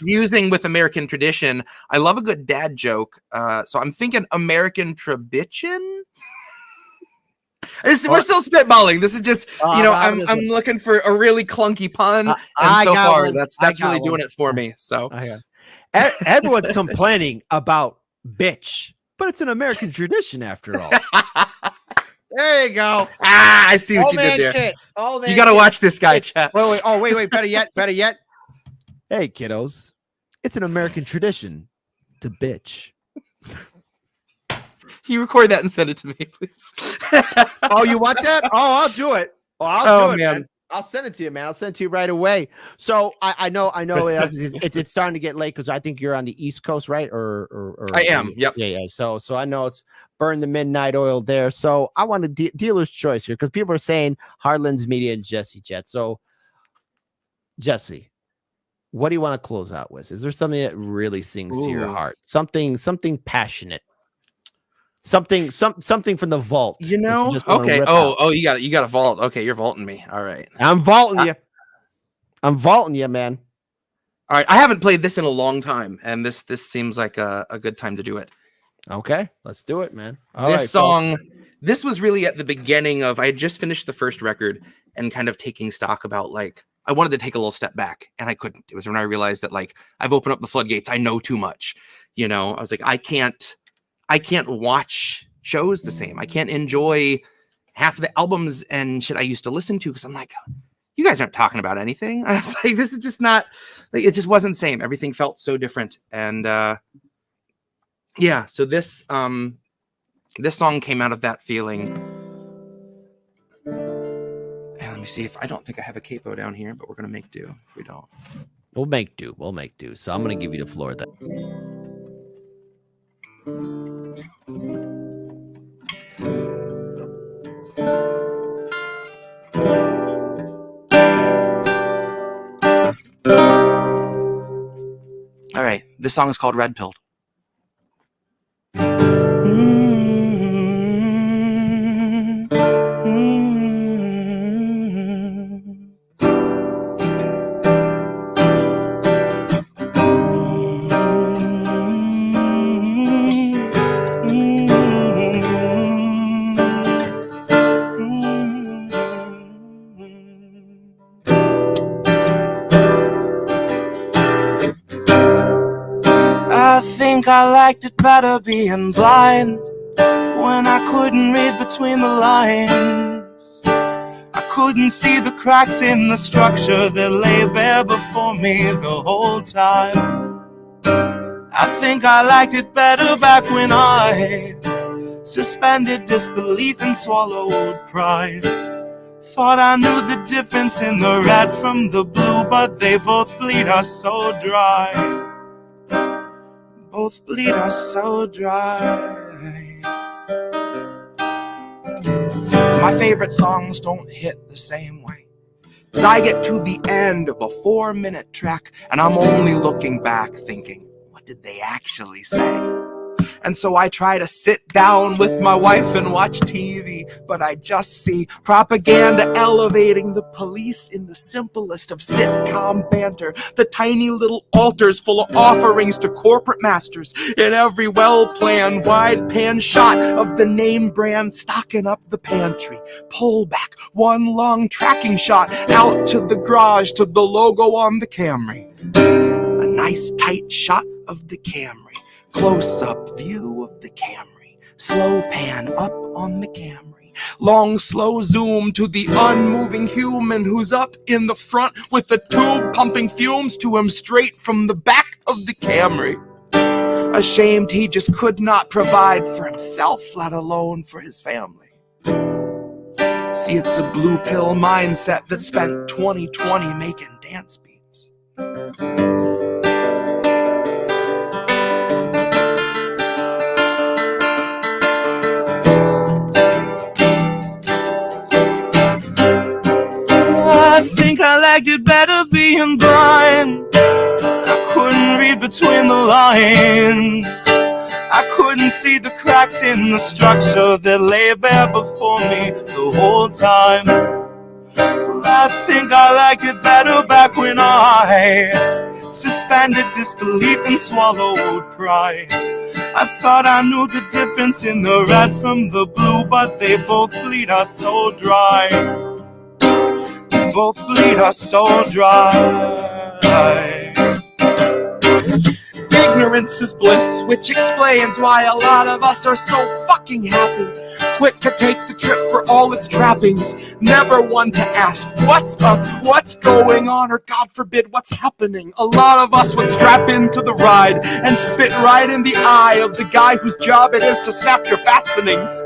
Speaker 3: using with American Tradition, I love a good dad joke. So I'm thinking American Trebitchin. We're still spitballing. This is just, I'm looking for a really clunky pun. And so far, that's really doing it for me. So
Speaker 2: everyone's complaining about bitch, but it's an American tradition after all. There you go.
Speaker 3: I see what
Speaker 2: Old
Speaker 3: you
Speaker 2: man
Speaker 3: did there.
Speaker 2: shit. Old man
Speaker 3: You got to
Speaker 2: shit.
Speaker 3: watch this guy, chat.
Speaker 2: Wait. Oh, wait. Better yet. Hey, kiddos. It's an American tradition to bitch.
Speaker 3: Can you record that and send it to me, please?
Speaker 2: Oh, you want that? Oh, I'll do it. Oh, I'll do it, man. I'll send it to you, man. I'll send it to you right away. So I know it's starting to get late because I think you're on the East Coast, right? Or
Speaker 3: I am. Yep.
Speaker 2: Yeah. So I know it's burn the midnight oil there. So I want a dealer's choice here because people are saying Harlan's Media and Jesse Jett. So Jesse, what do you want to close out with? Is there something that really sings to your heart? Something passionate. Something from the vault.
Speaker 3: You know? Okay. Oh, you got a vault. Okay, you're vaulting me. All right.
Speaker 2: I'm vaulting you. I'm vaulting you, man.
Speaker 3: All right. I haven't played this in a long time, and this seems like a good time to do it.
Speaker 2: Okay, let's do it, man.
Speaker 3: This song, this was really at the beginning of, I had just finished the first record and kind of taking stock about, like, I wanted to take a little step back, and I couldn't. It was when I realized that, like, I've opened up the floodgates. I know too much. You know, I was like, I can't watch shows the same. I can't enjoy half of the albums and shit I used to listen to because I'm like, you guys aren't talking about anything. I was like, this is just not, like, it just wasn't the same. Everything felt so different. And yeah, so this song came out of that feeling. And let me see if I don't think I have a capo down here, but we're gonna make do if we don't.
Speaker 2: We'll make do. So I'm gonna give you the floor then.
Speaker 3: All right, this song is called Red Pilled.
Speaker 4: I think I liked it better being blind when I couldn't read between the lines. I couldn't see the cracks in the structure that lay bare before me the whole time. I think I liked it better back when I suspended disbelief and swallowed pride. Thought I knew the difference in the red from the blue, but they both bleed us so dry. Both bleed us so dry. My favorite songs don't hit the same way, 'cause I get to the end of a 4-minute track and I'm only looking back thinking, what did they actually say? And so I try to sit down with my wife and watch TV, but I just see propaganda elevating the police in the simplest of sitcom banter. The tiny little altars full of offerings to corporate masters. In every well-planned wide pan shot of the name brand stocking up the pantry. Pull back, one long tracking shot out to the garage to the logo on the Camry. A nice tight shot of the Camry. Close-up view of the Camry, slow pan up on the Camry, long slow zoom to the unmoving human who's up in the front with the tube pumping fumes to him straight from the back of the Camry. Ashamed he just could not provide for himself, let alone for his family. See, it's a blue pill mindset that spent 2020 making dance beats. I think I liked it better being blind. I couldn't read between the lines. I couldn't see the cracks in the structure that lay bare before me the whole time. I think I liked it better back when I suspended disbelief and swallowed pride. I thought I knew the difference in the red from the blue, but they both bleed us so dry. Both bleed us so dry. Big ignorance is bliss, which explains why a lot of us are so fucking happy. Quick to take the trip for all its trappings, never one to ask what's up, what's going on, or God forbid what's happening. A lot of us would strap into the ride and spit right in the eye of the guy whose job it is to snap your fastenings.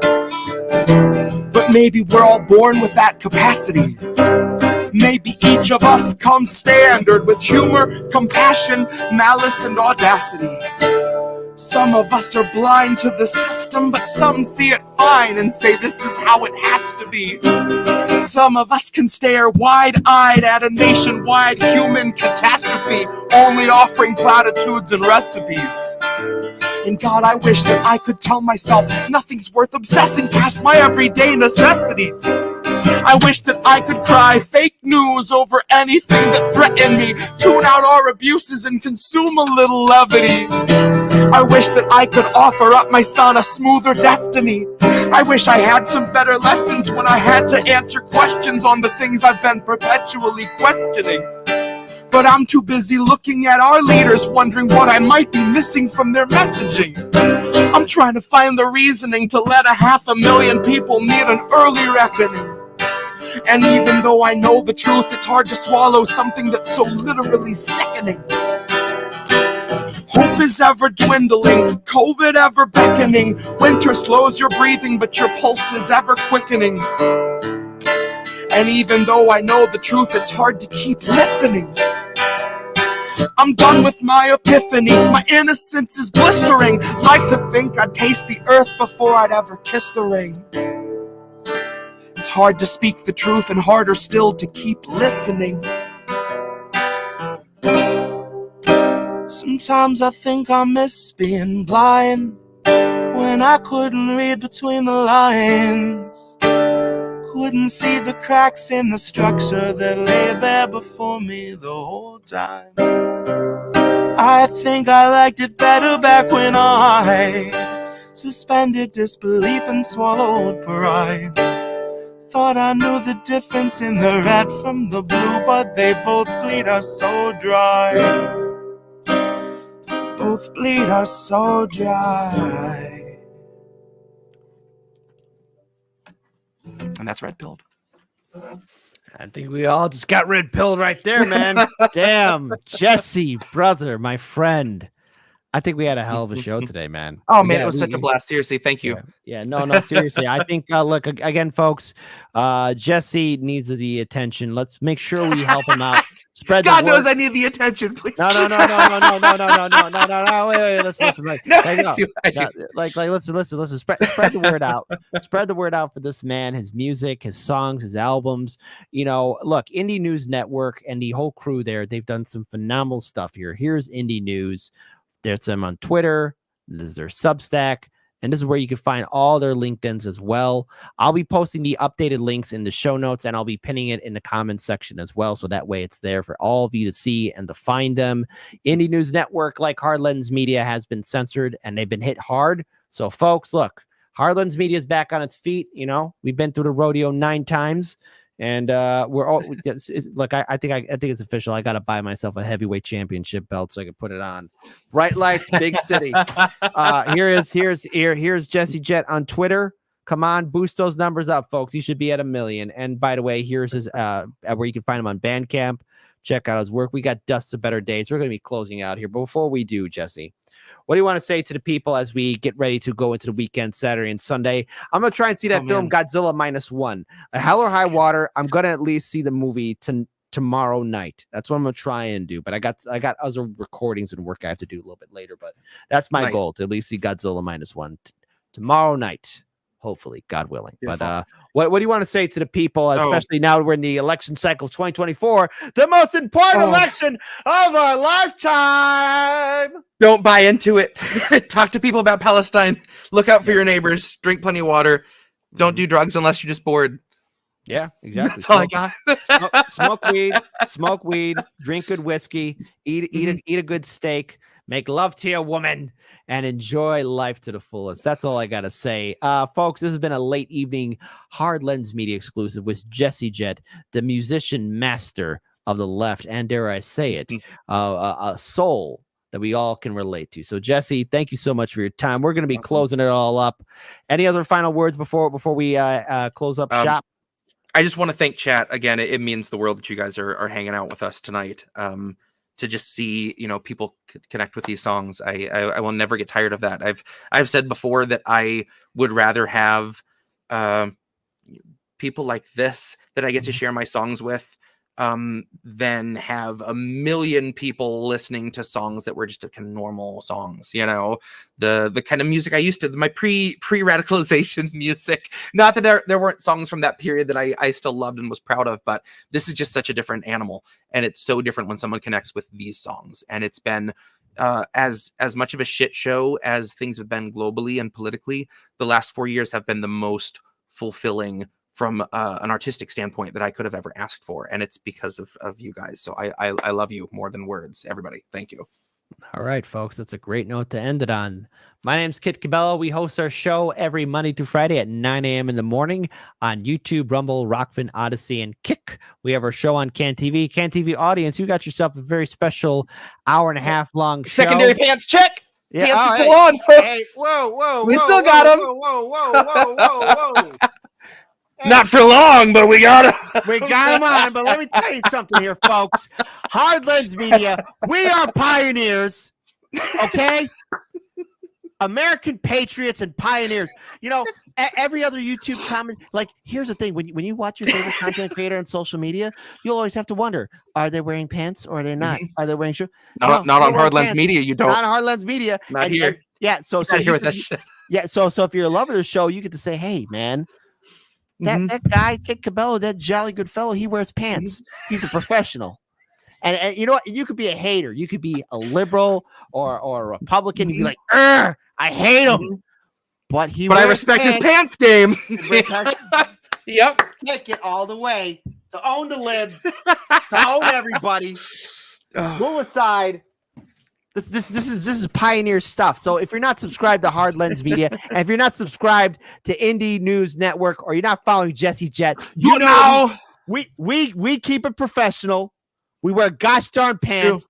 Speaker 4: But maybe we're all born with that capacity. Maybe each of us comes standard with humor, compassion, malice, and audacity. Some of us are blind to the system, but some see it fine and say this is how it has to be. Some of us can stare wide-eyed at a nationwide human catastrophe, only offering platitudes and recipes. And God, I wish that I could tell myself nothing's worth obsessing past my everyday necessities. I wish that I could cry fake news over anything that threatened me, tune out our abuses and consume a little levity. I wish that I could offer up my son a smoother destiny. I wish I had some better lessons when I had to answer questions on the things I've been perpetually questioning. But I'm too busy looking at our leaders, wondering what I might be missing from their messaging. I'm trying to find the reasoning to let 500,000 people meet an early reckoning. And even though I know the truth, it's hard to swallow something that's so literally sickening. Hope is ever dwindling, COVID ever beckoning. Winter slows your breathing, but your pulse is ever quickening. And even though I know the truth, it's hard to keep listening. I'm done with my epiphany, my innocence is blistering. Like to think I'd taste the earth before I'd ever kiss the rain. It's hard to speak the truth and harder still to keep listening. Sometimes I think I miss being blind, when I couldn't read between the lines. Couldn't see the cracks in the structure that lay bare before me the whole time. I think I liked it better back when I suspended disbelief and swallowed pride. Thought I knew the difference in the red from the blue, but they both bleed us so dry. Both bleed us so dry. And that's red pilled.
Speaker 2: I think we all just got red pilled right there, man. Damn, Jesse, brother, my friend. I think we had a hell of a show today, man.
Speaker 3: Oh, man, it was such a blast. Seriously, thank you.
Speaker 2: Yeah, no, seriously. I think, look, again, folks, Jesse needs the attention. Let's make sure we help him out. Spread
Speaker 3: God
Speaker 2: the word.
Speaker 3: knows I need the attention, please.
Speaker 2: No. Wait, listen. Like, listen. Spread the word out. Spread the word out for this man, his music, his songs, his albums. You know, look, Indie News Network and the whole crew there, they've done some phenomenal stuff here. Here's Indie News. There's them on Twitter. There's their Substack. And this is where you can find all their LinkedIns as well. I'll be posting the updated links in the show notes, and I'll be pinning it in the comments section as well. So that way it's there for all of you to see and to find them. Indie News Network, like Hard Lens Media, has been censored, and they've been hit hard. So, folks, look, Hard Lens Media is back on its feet. You know, we've been through the rodeo 9 times. And we're all look. I think it's official. I got to buy myself a heavyweight championship belt so I can put it on. Bright lights, big city. Here's Jesse Jett on Twitter. Come on, boost those numbers up, folks. You should be at 1 million. And by the way, here's his where you can find him on Bandcamp. Check out his work. We got Dust of Better Days. We're going to be closing out here, but before we do, Jesse, what do you want to say to the people as we get ready to go into the weekend, Saturday and Sunday? I'm going to try and see that film, Godzilla -1. A Hell or High Water, I'm going to at least see the movie tomorrow night. That's what I'm going to try and do. But I got other recordings and work I have to do a little bit later. But that's my goal, to at least see Godzilla -1 tomorrow night. Hopefully, God willing. Beautiful. But what do you want to say to the people, especially now we're in the election cycle of 2024, the most important election of our lifetime?
Speaker 3: Don't buy into it. Talk to people about Palestine. Look out for your neighbors. Drink plenty of water. Don't do drugs unless you're just bored.
Speaker 2: Yeah, exactly.
Speaker 3: That's all I got.
Speaker 2: Smoke weed, drink good whiskey, eat a good steak, make love to your woman, and enjoy life to the fullest. That's all I got to say. Folks, this has been a late evening Hard Lens Media exclusive with Jesse Jett, the musician master of the left, and dare I say it, a soul that we all can relate to. So Jesse, thank you so much for your time. We're going to be
Speaker 3: Awesome.
Speaker 2: closing it all up. Any other final words before we close up shop?
Speaker 3: I just want to thank chat again. It means the world that you guys are hanging out with us tonight. To just see, people connect with these songs. I will never get tired of that. I've said before that I would rather have people like this that I get to share my songs with than have a million people listening to songs that were just kind of normal songs. The kind of music I used to, my pre-radicalization music. Not that there weren't songs from that period that I still loved and was proud of, but this is just such a different animal, and it's so different when someone connects with these songs. And it's been as much of a shit show as things have been globally and politically. The last 4 years have been the most fulfilling from an artistic standpoint that I could have ever asked for. And it's because of you guys. So I love you more than words, everybody. Thank you.
Speaker 2: All right, folks, that's a great note to end it on. My name's Kit Cabello. We host our show every Monday through Friday at 9 a.m. in the morning on YouTube, Rumble, Rockfin, Odyssey, and Kick. We have our show on Can TV. Can TV audience, you got yourself a very special hour and a half long show.
Speaker 3: Secondary pants check.
Speaker 2: Yeah,
Speaker 3: pants are still on, folks.
Speaker 2: Hey, whoa.
Speaker 3: We still got them.
Speaker 2: Whoa.
Speaker 3: Not for long, but we got them.
Speaker 2: We got them on, but let me tell you something here, folks. Hard Lens Media, we are pioneers, okay? American patriots and pioneers. Every other YouTube comment, here's the thing. When you watch your favorite content creator on social media, you'll always have to wonder, are they wearing pants or are they not? Are they wearing shoes?
Speaker 3: Not on Hard Lens Media, you don't.
Speaker 2: Not on Hard Lens Media.
Speaker 3: Not here.
Speaker 2: So
Speaker 3: here with that shit.
Speaker 2: Yeah, so if you're a lover of the show, you get to say, hey, man, that guy, Kit Cabello, that jolly good fellow, he wears pants. He's a professional. And you know what? You could be a hater. You could be a liberal or a Republican. You'd be like, I hate him. But
Speaker 3: I respect his pants game. Yep.
Speaker 2: Take it all the way. To own the libs. To own everybody. Move aside. This is pioneer stuff. So if you're not subscribed to Hard Lens Media, and if you're not subscribed to Indie News Network, or you're not following Jesse Jett, you know we keep it professional. We wear gosh darn pants.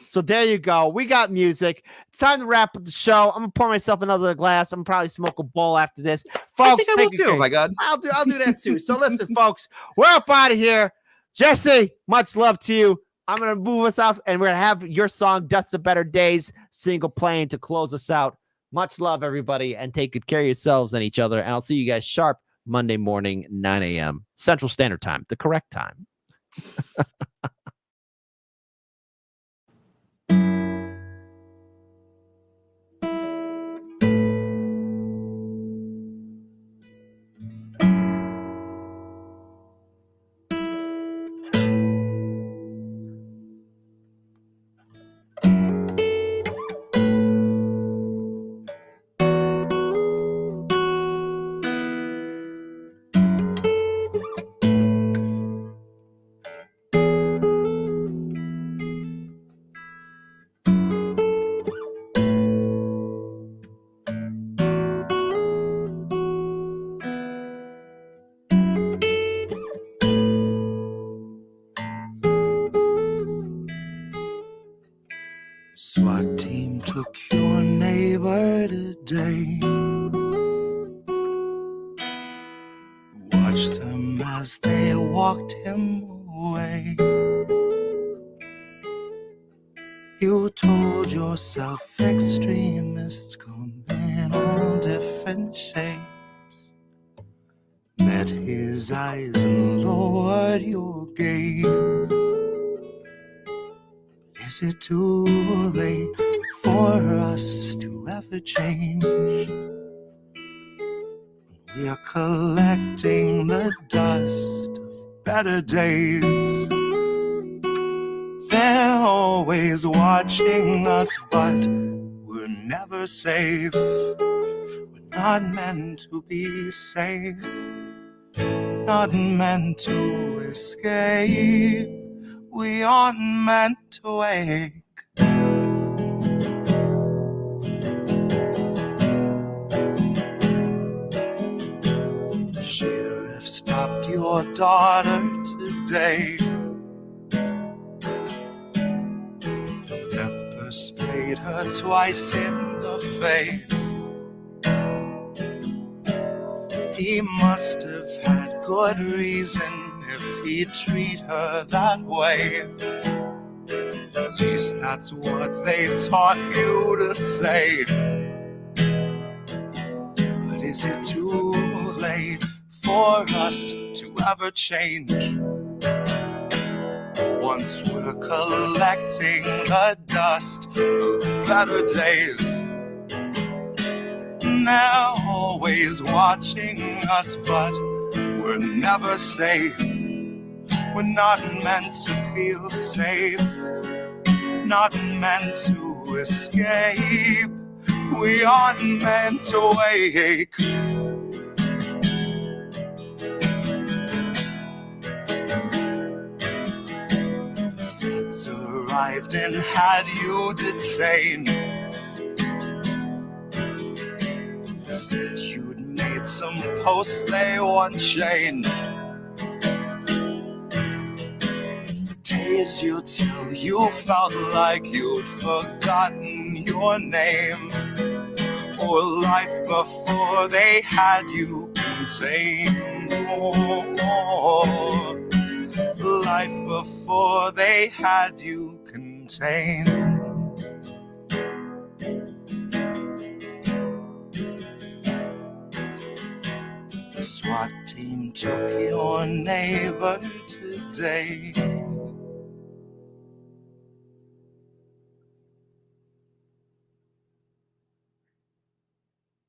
Speaker 2: So there you go. We got music. It's time to wrap up the show. I'm gonna pour myself another glass. I'm gonna probably smoke a bowl after this. Folks,
Speaker 3: I think I will too. Oh my God,
Speaker 2: I'll do that too. So listen, folks, we're up out of here. Jesse, much love to you. I'm going to move us off, and we're going to have your song, Dust of Better Days, single playing to close us out. Much love, everybody, and take good care of yourselves and each other. And I'll see you guys sharp Monday morning, 9 a.m. Central Standard Time, the correct time.
Speaker 4: SWAT team took your neighbor today. Watched them as they walked him away. You told yourself extremists come in all different shapes. Met his eyes and lowered your gaze. Is it too late for us to ever change? When we are collecting the dust of better days. They're always watching us, but we're never safe. We're not meant to be safe, not meant to escape. We aren't meant to wake. Sheriff stopped your daughter today. Pepper spray twice in the face. He must have had good reason if he'd treat her that way. At least that's what they've taught you to say. But is it too late for us to ever change? Once we're collecting the dust of better days, and they're always watching us, but we're never safe. We're not meant to feel safe, not meant to escape. We aren't meant to wake. Feds arrived and had you detained. Said you'd made some posts they want changed. Tased you till you felt like you'd forgotten your name, or life before they had you contained. Oh, life before they had you contained. SWAT team took your neighbor today.